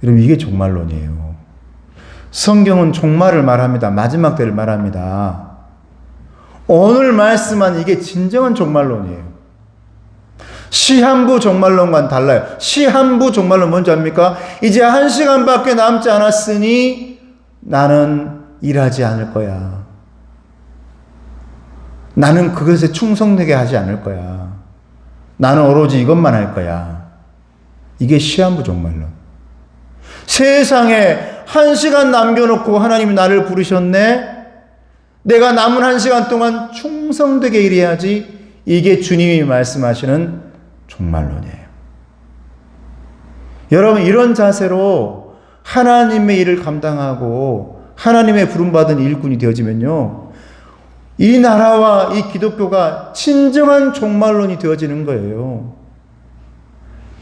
여러분 이게 종말론이에요. 성경은 종말을 말합니다. 마지막 때를 말합니다. 오늘 말씀한 이게 진정한 종말론이에요. 시한부 종말론과는 달라요. 시한부 종말론 뭔지 압니까? 이제 1시간밖에 남지 않았으니 나는 일하지 않을 거야. 나는 그것에 충성되게 하지 않을 거야. 나는 오로지 이것만 할 거야. 이게 시한부 종말론. 세상에 1시간 남겨놓고 하나님이 나를 부르셨네. 내가 남은 1시간 동안 충성되게 일해야지. 이게 주님이 말씀하시는 종말론이에요. 여러분 이런 자세로 하나님의 일을 감당하고 하나님의 부름받은 일꾼이 되어지면요, 이 나라와 이 기독교가 진정한 종말론이 되어지는 거예요.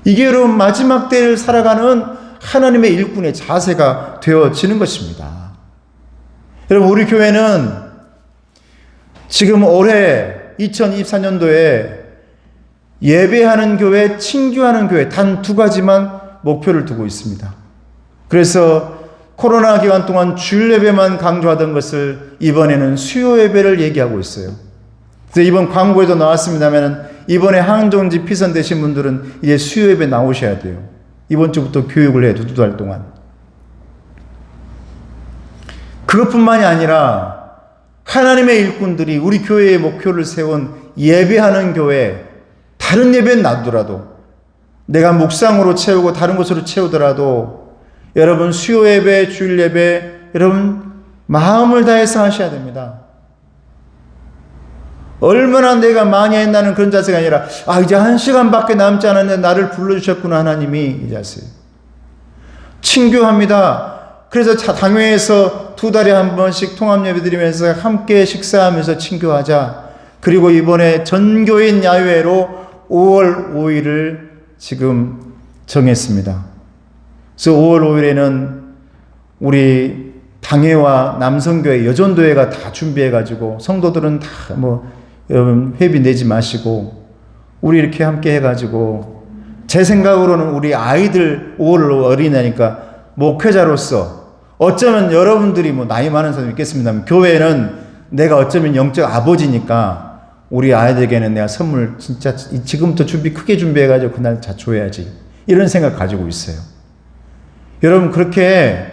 이게 여러분 마지막 때를 살아가는 하나님의 일꾼의 자세가 되어지는 것입니다. 여러분 우리 교회는 지금 올해 2024년도에 예배하는 교회, 친교하는 교회 단 2가지만 목표를 두고 있습니다. 그래서 코로나 기간 동안 주일 예배만 강조하던 것을 이번에는 수요 예배를 얘기하고 있어요. 그래서 이번 광고에도 나왔습니다만 이번에 항정지 피선 되신 분들은 이제 수요 예배 나오셔야 돼요. 이번 주부터 교육을 해요. 2달 동안. 그것뿐만이 아니라 하나님의 일꾼들이 우리 교회의 목표를 세운 예배하는 교회, 다른 예배는 놔두더라도 내가 묵상으로 채우고 다른 곳으로 채우더라도 여러분 수요 예배, 주일 예배 여러분 마음을 다해서 하셔야 됩니다. 얼마나 내가 많이 했나는 그런 자세가 아니라 이제 1시간밖에 남지 않았는데 나를 불러주셨구나 하나님이 이 자세. 친교합니다. 그래서 당회에서 2달에 한 번씩 통합예배 드리면서 함께 식사하면서 친교하자. 그리고 이번에 전교인 야외로 5월 5일을 지금 정했습니다. 그래서 5월 5일에는 우리 당회와 남성교회, 여전도회가 다 준비해가지고 성도들은 다 여러분 회비 내지 마시고 우리 이렇게 함께 해가지고 제 생각으로는 우리 아이들 5월 어린이니까 목회자로서 어쩌면 여러분들이 나이 많은 사람이 있겠습니다만 교회는 내가 어쩌면 영적 아버지니까 우리 아이들에게는 내가 선물 진짜 지금부터 크게 준비해가지고 그날 자초해야지 이런 생각 가지고 있어요. 여러분 그렇게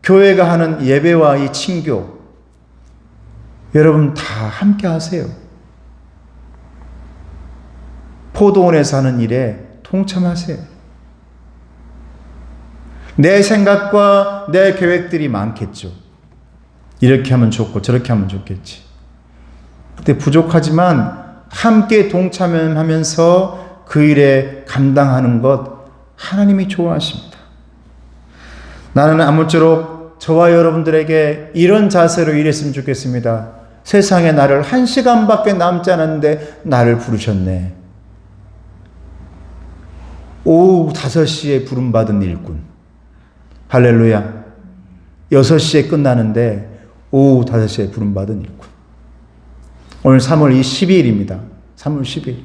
교회가 하는 예배와 이 친교 여러분 다 함께 하세요. 포도원에서 하는 일에 동참하세요. 내 생각과 내 계획들이 많겠죠. 이렇게 하면 좋고 저렇게 하면 좋겠지. 근데 부족하지만 함께 동참하면서 그 일에 감당하는 것 하나님이 좋아하십니다. 나는 아무쪼록 저와 여러분들에게 이런 자세로 일했으면 좋겠습니다. 세상에 나를 1시간밖에 남지 않았는데 나를 부르셨네. 오후 5시에 부름받은 일꾼. 할렐루야. 6시에 끝나는데 오후 5시에 부름받은 일꾼. 오늘 3월 12일입니다. 3월 10일.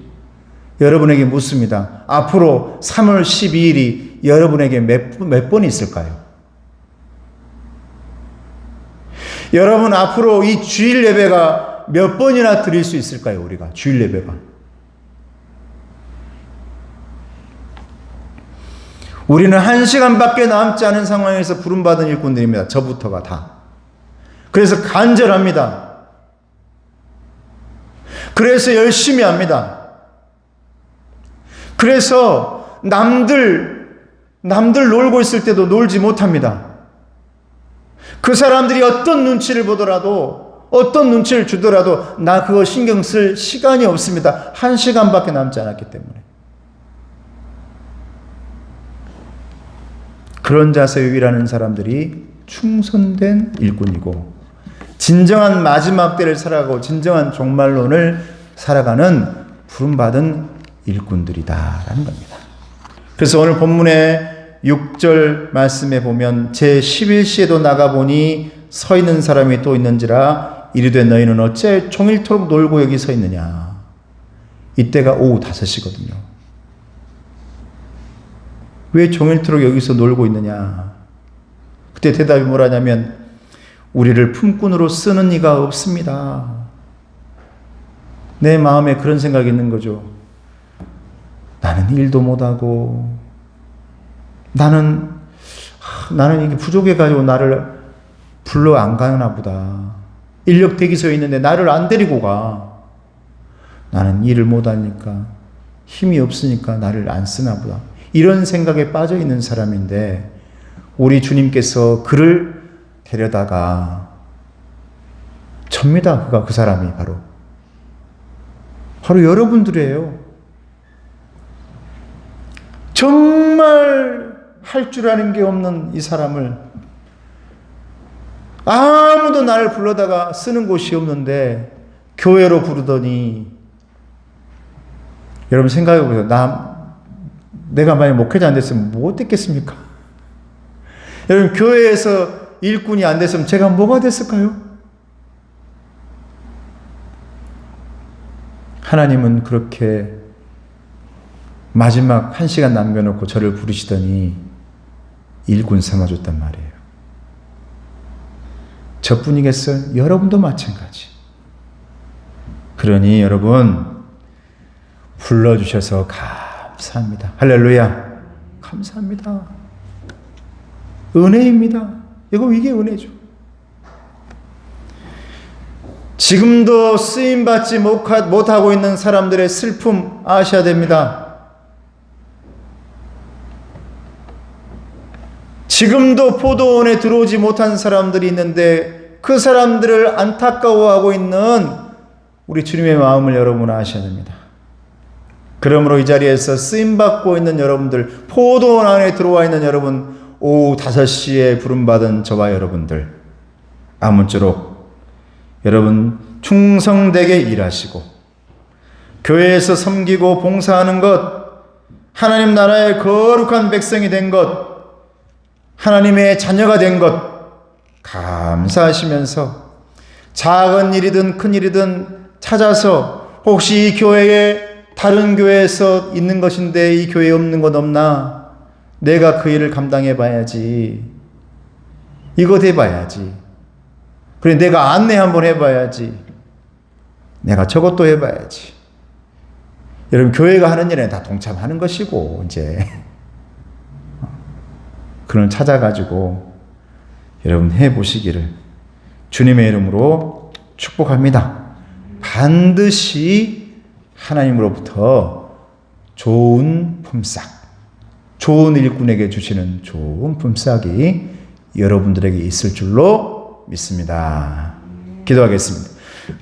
여러분에게 묻습니다. 앞으로 3월 12일이 여러분에게 몇 번 있을까요? 여러분 앞으로 이 주일 예배가 몇 번이나 드릴 수 있을까요? 우리가 주일 예배가. 우리는 1시간밖에 남지 않은 상황에서 부름받은 일꾼들입니다. 저부터가 다. 그래서 간절합니다. 그래서 열심히 합니다. 그래서 남들 놀고 있을 때도 놀지 못합니다. 그 사람들이 어떤 눈치를 보더라도 어떤 눈치를 주더라도 나 그거 신경 쓸 시간이 없습니다. 1시간밖에 남지 않았기 때문에. 그런 자세로 일하는 사람들이 충성된 일꾼이고 진정한 마지막 때를 살아가고 진정한 종말론을 살아가는 부름받은 일꾼들이다라는 겁니다. 그래서 오늘 본문의 6절 말씀에 보면 제11시에도 나가보니 서 있는 사람이 또 있는지라 이르되 너희는 어째 종일토록 놀고 여기 서 있느냐. 이때가 오후 5시거든요. 왜 종일토록 여기서 놀고 있느냐. 그때 대답이 뭐라냐면 우리를 품꾼으로 쓰는 이가 없습니다. 내 마음에 그런 생각이 있는 거죠. 나는 일도 못하고 나는 이게 부족해가지고 나를 불러 안 가나 보다. 인력 대기소에 있는데 나를 안 데리고 가. 나는 일을 못하니까 힘이 없으니까 나를 안 쓰나 보다. 이런 생각에 빠져 있는 사람인데 우리 주님께서 그를 데려다가 접니다. 그 사람이 바로 여러분들이에요. 정말 할 줄 아는 게 없는 이 사람을 아무도 나를 불러다가 쓰는 곳이 없는데 교회로 부르더니 여러분 생각해 보세요. 내가 만약 목회자 안 됐으면 뭐 됐겠습니까? 여러분 교회에서 일꾼이 안 됐으면 제가 뭐가 됐을까요? 하나님은 그렇게 마지막 1시간 남겨놓고 저를 부르시더니 일꾼 삼아줬단 말이에요. 저뿐이겠어요? 여러분도 마찬가지. 그러니 여러분 불러주셔서 감사합니다. 할렐루야. 감사합니다. 은혜입니다. 이게 은혜죠. 지금도 쓰임받지 못하고 있는 사람들의 슬픔 아셔야 됩니다. 지금도 포도원에 들어오지 못한 사람들이 있는데 그 사람들을 안타까워하고 있는 우리 주님의 마음을 여러분 아셔야 됩니다. 그러므로 이 자리에서 쓰임받고 있는 여러분들, 포도원 안에 들어와 있는 여러분, 오후 5시에 부름받은 저와 여러분들, 아무쪼록 여러분 충성되게 일하시고 교회에서 섬기고 봉사하는 것, 하나님 나라의 거룩한 백성이 된 것, 하나님의 자녀가 된 것 감사하시면서 작은 일이든 큰 일이든 찾아서 혹시 이 교회에 다른 교회에서 있는 것인데 이 교회에 없는 것 없나? 내가 그 일을 감당해 봐야지. 이것 해봐야지. 그래 내가 안내 한번 해봐야지. 내가 저것도 해봐야지. 여러분 교회가 하는 일에 다 동참하는 것이고 이제 그걸 찾아가지고 여러분 해보시기를 주님의 이름으로 축복합니다. 반드시 하나님으로부터 좋은 품삯, 좋은 일꾼에게 주시는 좋은 품삯이 여러분들에게 있을 줄로 믿습니다. 기도하겠습니다.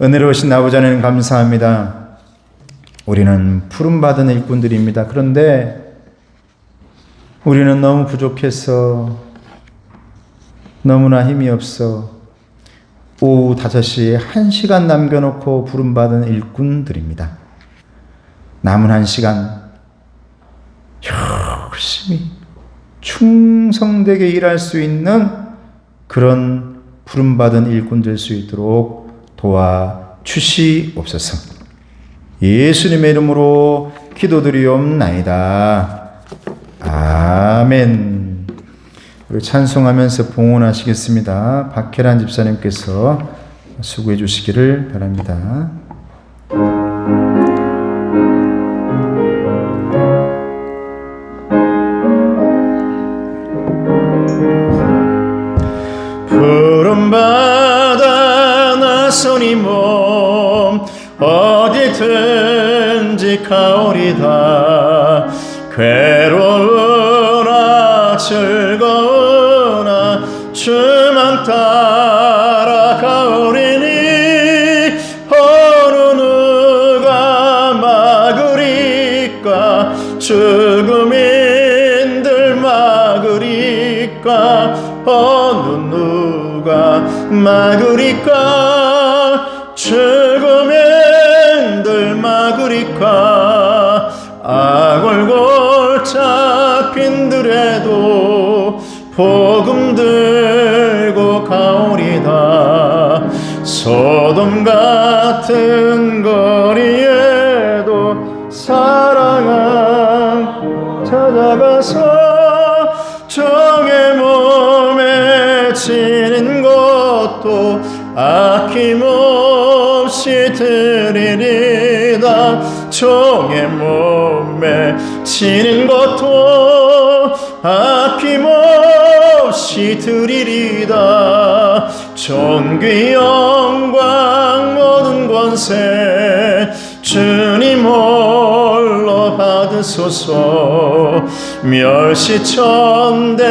은혜로우신 아버지 하나님 감사합니다. 우리는 부름받은 일꾼들입니다. 그런데 우리는 너무 부족해서 너무나 힘이 없어 오후 5시에 1시간 남겨놓고 부름받은 일꾼들입니다. 남은 1시간 열심히 충성되게 일할 수 있는 그런 부름받은 일꾼 될 수 있도록 도와주시옵소서. 예수님의 이름으로 기도드리옵나이다. 아멘. 우리 찬송하면서 봉헌하시겠습니다. 박혜란 집사님께서 수고해 주시기를 바랍니다. 부름받아 나서니 몸 어디든지 가오리다. 괴로우나 즐거우나 주만 따라가오리니 어느 누가 막으리까. 죽음인들 막으리까. 어느 누가 막으리까. 죽음인들 막으리까. 아골골 잡힌 들에도 복음 들고 가오리다. 소돔 같은 거리에도 사랑아 찾아가서 종의 몸에 지는 것도 아낌없이 드리리다. 종의 몸에 지는 것도 아낌없이 드리리다. 존귀 영광 모든 권세 주님 홀로 받으소서. 멸시천대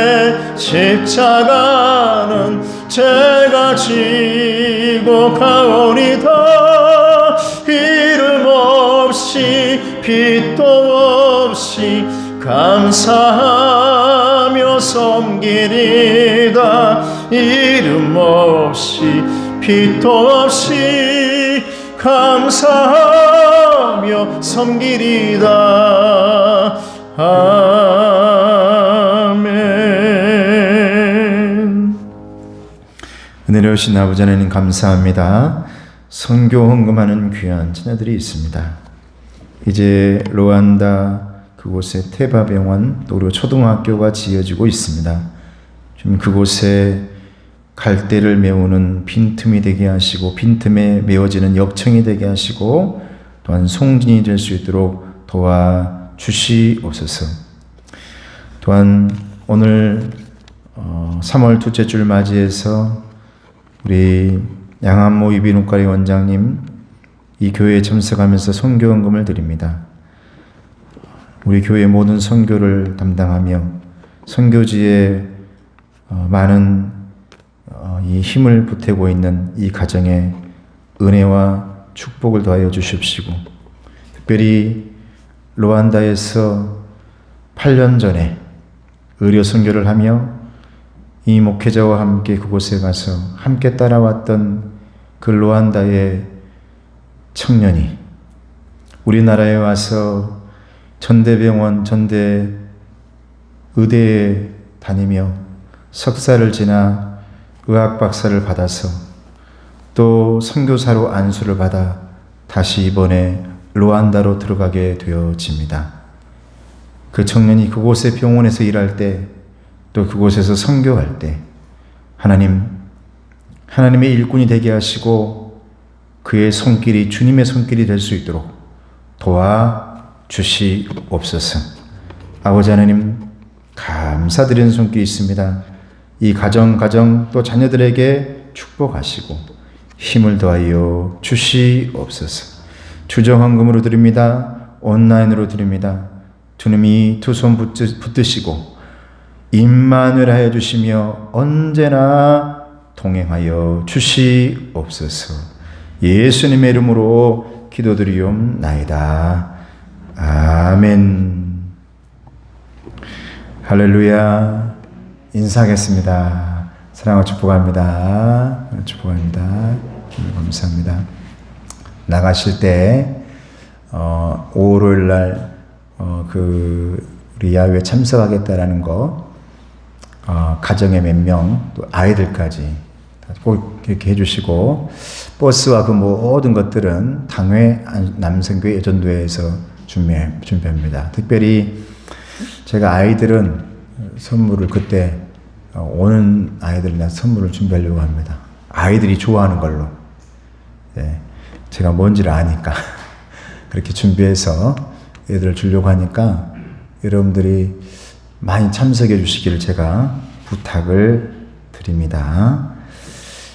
십자가는 제가 지고 가오리다. 이름 없이 빛도 없이 감사하며 섬기리다. 이름 없이 빛도 없이 감사하며 섬기리다. 아멘. 은혜로우신 아버지 하나님 감사합니다. 선교 헌금하는 귀한 자녀들이 있습니다. 이제 루안다 그곳에 테바병원 또 그리고 초등학교가 지어지고 있습니다. 좀 그곳에 갈대를 메우는 빈틈이 되게 하시고 빈틈에 메워지는 역청이 되게 하시고 또한 송진이 될 수 있도록 도와주시옵소서. 또한 오늘 3월 둘째 줄 맞이해서 우리 양한모 이비인후과의 원장님, 이 교회에 참석하면서 선교헌금을 드립니다. 우리 교회 모든 선교를 담당하며 선교지에 많은 이 힘을 보태고 있는 이 가정에 은혜와 축복을 더하여 주십시고, 특별히 루안다에서 8년 전에 의료 선교를 하며 이 목회자와 함께 그곳에 가서 함께 따라왔던 그 루안다의 청년이 우리나라에 와서 전대병원, 전대 의대에 다니며 석사를 지나 의학 박사를 받아서 또 선교사로 안수를 받아 다시 이번에 루안다로 들어가게 되어집니다. 그 청년이 그곳의 병원에서 일할 때, 또 그곳에서 선교할 때 하나님의 일꾼이 되게 하시고 그의 손길이 주님의 손길이 될 수 있도록 도와주시옵소서. 아버지 하나님, 감사드리는 손길이 있습니다. 이 가정 또 자녀들에게 축복하시고 힘을 더하여 주시옵소서. 주정헌금으로 드립니다. 온라인으로 드립니다. 주님이 두 손 붙드시고 임마누엘 하여 주시며 언제나 동행하여 주시옵소서. 예수님의 이름으로 기도드리옵나이다. 아멘. 할렐루야. 인사하겠습니다. 사랑하고 축복합니다. 축복합니다. 감사합니다. 나가실 때 5월요일 날 우리 야외에 참석하겠다라는 거, 가정에 몇 명, 또 아이들까지 꼭 이렇게 해주시고, 버스와 그 모든 것들은 당회 남성교회 예전도회에서 준비합니다. 특별히 제가 아이들은 선물을 그때 오는 아이들이나 선물을 준비하려고 합니다. 아이들이 좋아하는 걸로. 네, 제가 뭔지를 아니까 그렇게 준비해서 애들을 주려고 하니까 여러분들이 많이 참석해 주시기를 제가 부탁을 드립니다.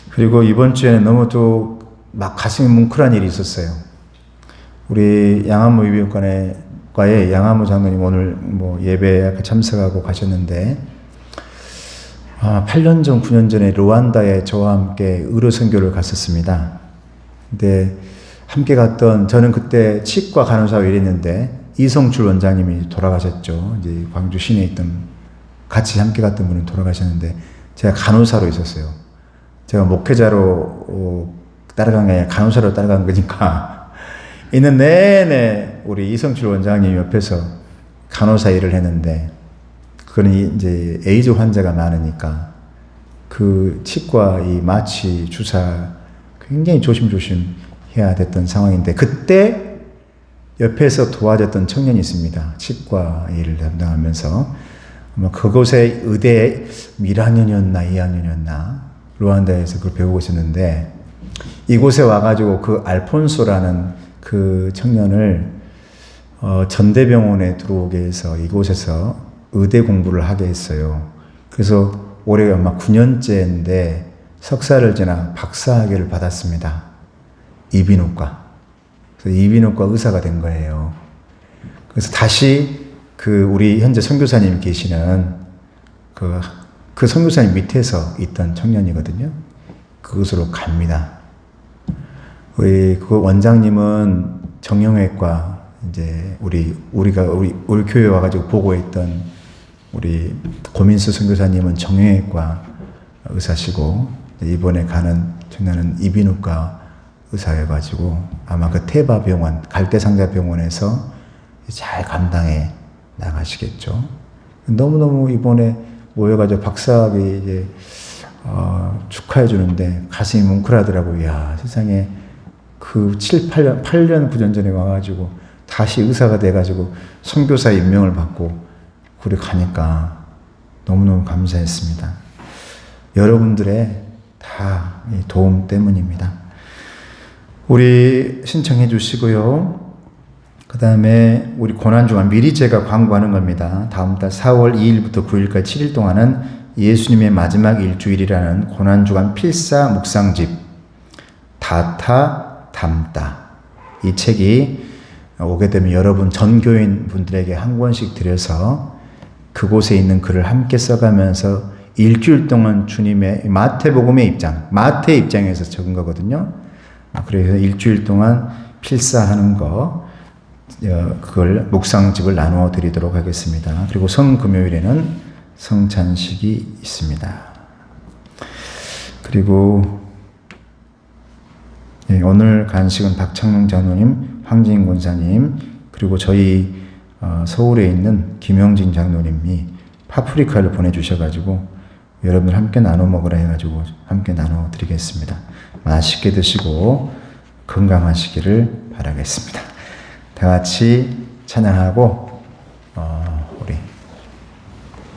그리고 이번 주에는 너무 또 막 가슴이 뭉클한 일이 있었어요. 우리 양한모 이비인후과의 양한모 장로님 오늘 예배에 참석하고 가셨는데, 8년 전, 9년 전에 루안다에 저와 함께 의료 선교를 갔었습니다. 근데 함께 갔던, 저는 그때 치과 간호사로 일했는데 이성출 원장님이 돌아가셨죠. 이제 광주 시내에 있던 같이 함께 갔던 분은 돌아가셨는데 제가 간호사로 있었어요. 제가 목회자로 따라간 게 아니라 간호사로 따라간 거니까 있는 내내 우리 이성출 원장님 옆에서 간호사 일을 했는데, 그거는 이제 에이즈 환자가 많으니까 그 치과 이 마취 주사 굉장히 조심조심 해야 됐던 상황인데, 그때 옆에서 도와줬던 청년이 있습니다. 치과 일을 담당하면서 아마 그곳의 의대 1학년이었나 2학년이었나 루안다에서 그걸 배우고 있었는데, 이곳에 와가지고 그 알폰소라는 그 청년을 전대병원에 들어오게 해서 이곳에서 의대 공부를 하게 했어요. 그래서 올해 아마 9년째인데 석사를 지나 박사학위를 받았습니다. 이비인후과. 그래서 이비인후과 의사가 된 거예요. 그래서 다시 우리 현재 선교사님 계시는 그 선교사님 밑에서 있던 청년이거든요. 그곳으로 갑니다. 우리 그 원장님은 정형외과, 이제 우리 교회 와가지고 보고했던 우리 고민수 선교사님은 정형외과 의사시고, 이번에 가는 청년은 이비인후과 의사여가지고 아마 그 태바병원, 갈대상자병원에서 잘 감당해 나가시겠죠. 너무너무 이번에 모여가지고 박사학위 이제 축하해 주는데 가슴이 뭉클하더라고요. 야, 세상에 그 8년, 9년 전에 와가지고 다시 의사가 돼가지고 선교사 임명을 받고 그리 가니까 너무너무 감사했습니다. 여러분들의 다 도움 때문입니다. 우리 신청해 주시고요. 그 다음에 우리 고난주간 미리 제가 광고하는 겁니다. 다음 달 4월 2일부터 9일까지 7일 동안은 예수님의 마지막 일주일이라는 고난주간 필사 묵상집, 가타 담다. 이 책이 오게 되면 여러분 전교인 분들에게 한 권씩 드려서 그곳에 있는 글을 함께 써가면서 일주일 동안 주님의 마태복음의 입장, 마태의 입장에서 적은 거거든요. 그래서 일주일 동안 필사하는 거, 그걸 묵상집을 나누어 드리도록 하겠습니다. 그리고 성금요일에는 성찬식이 있습니다. 그리고 오늘 간식은 박창룡 장로님, 황진인 권사님, 그리고 저희 서울에 있는 김영진 장로님이 파프리카를 보내주셔가지고 여러분들 함께 나눠 먹으라 해가지고 함께 나눠 드리겠습니다. 맛있게 드시고 건강하시기를 바라겠습니다. 다 같이 찬양하고 우리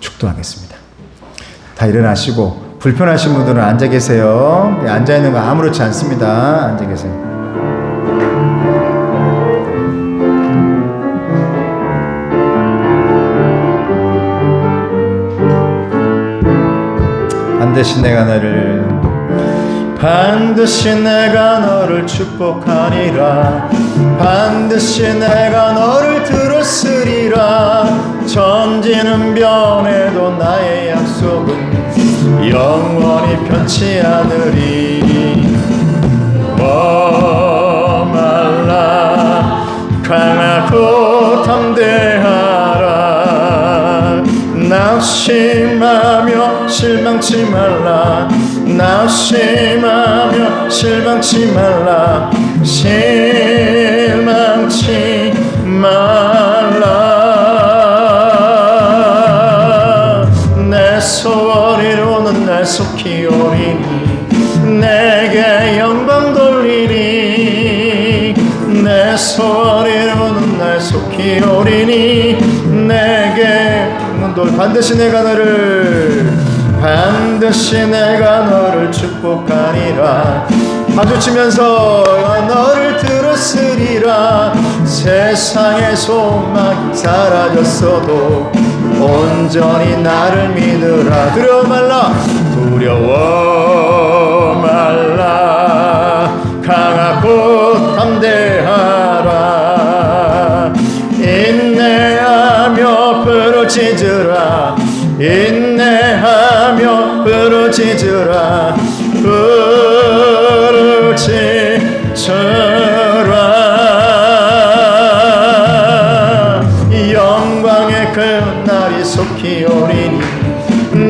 축도하겠습니다. 다 일어나시고 불편하신 분들은 앉아 계세요. 앉아 있는 거 아무렇지 않습니다. 앉아 계세요. 반드시 내가 너를 축복하리라. 반드시 내가 너를 들었으리라. 천지는 변해도 나의 약속은 영원히 변치 않으리. 말라 강하고 담대하라. 낙심하며 실망치 말라. 낙심하며 실망치 말라. 실망치 말라. 내 소원 이루는 날 속히 오리니 내게 영광 돌리니. 내 소원 이루는 날 속히 오리니 내게 반드시 내가 너를 축복하리라. 마주치면서 너를 들었으리라. 세상의 소망이 사라졌어도 온전히 나를 믿으라. 두려워 말라 강하고 담대하라. 인내하며 부르짖으라. 인내하며 부르짖으라. 부르짖으라. 영광의 그날이 속히 오리니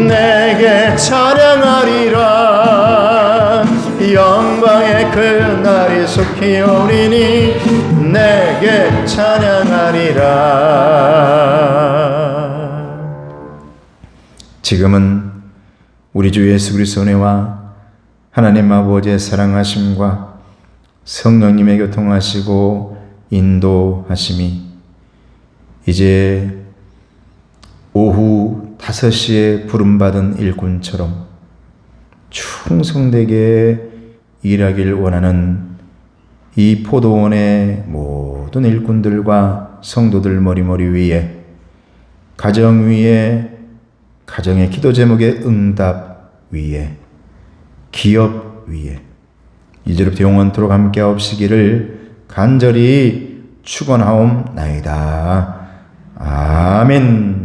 내게 찬양하리라. 영광의 그날이 속히 오리니 내게 찬양하리라. 지금은 우리 주 예수 그리스도의 은혜와 하나님 아버지의 사랑하심과 성령님의 교통하시고 인도하심이 이제 오후 5시에 부름받은 일꾼처럼 충성되게 일하길 원하는 이 포도원의 모든 일꾼들과 성도들 머리머리 위에, 가정 위에, 가정의 기도 제목의 응답 위에, 기업 위에 이제부터 영원토록 함께 하옵시기를 간절히 축원하옵나이다. 아멘.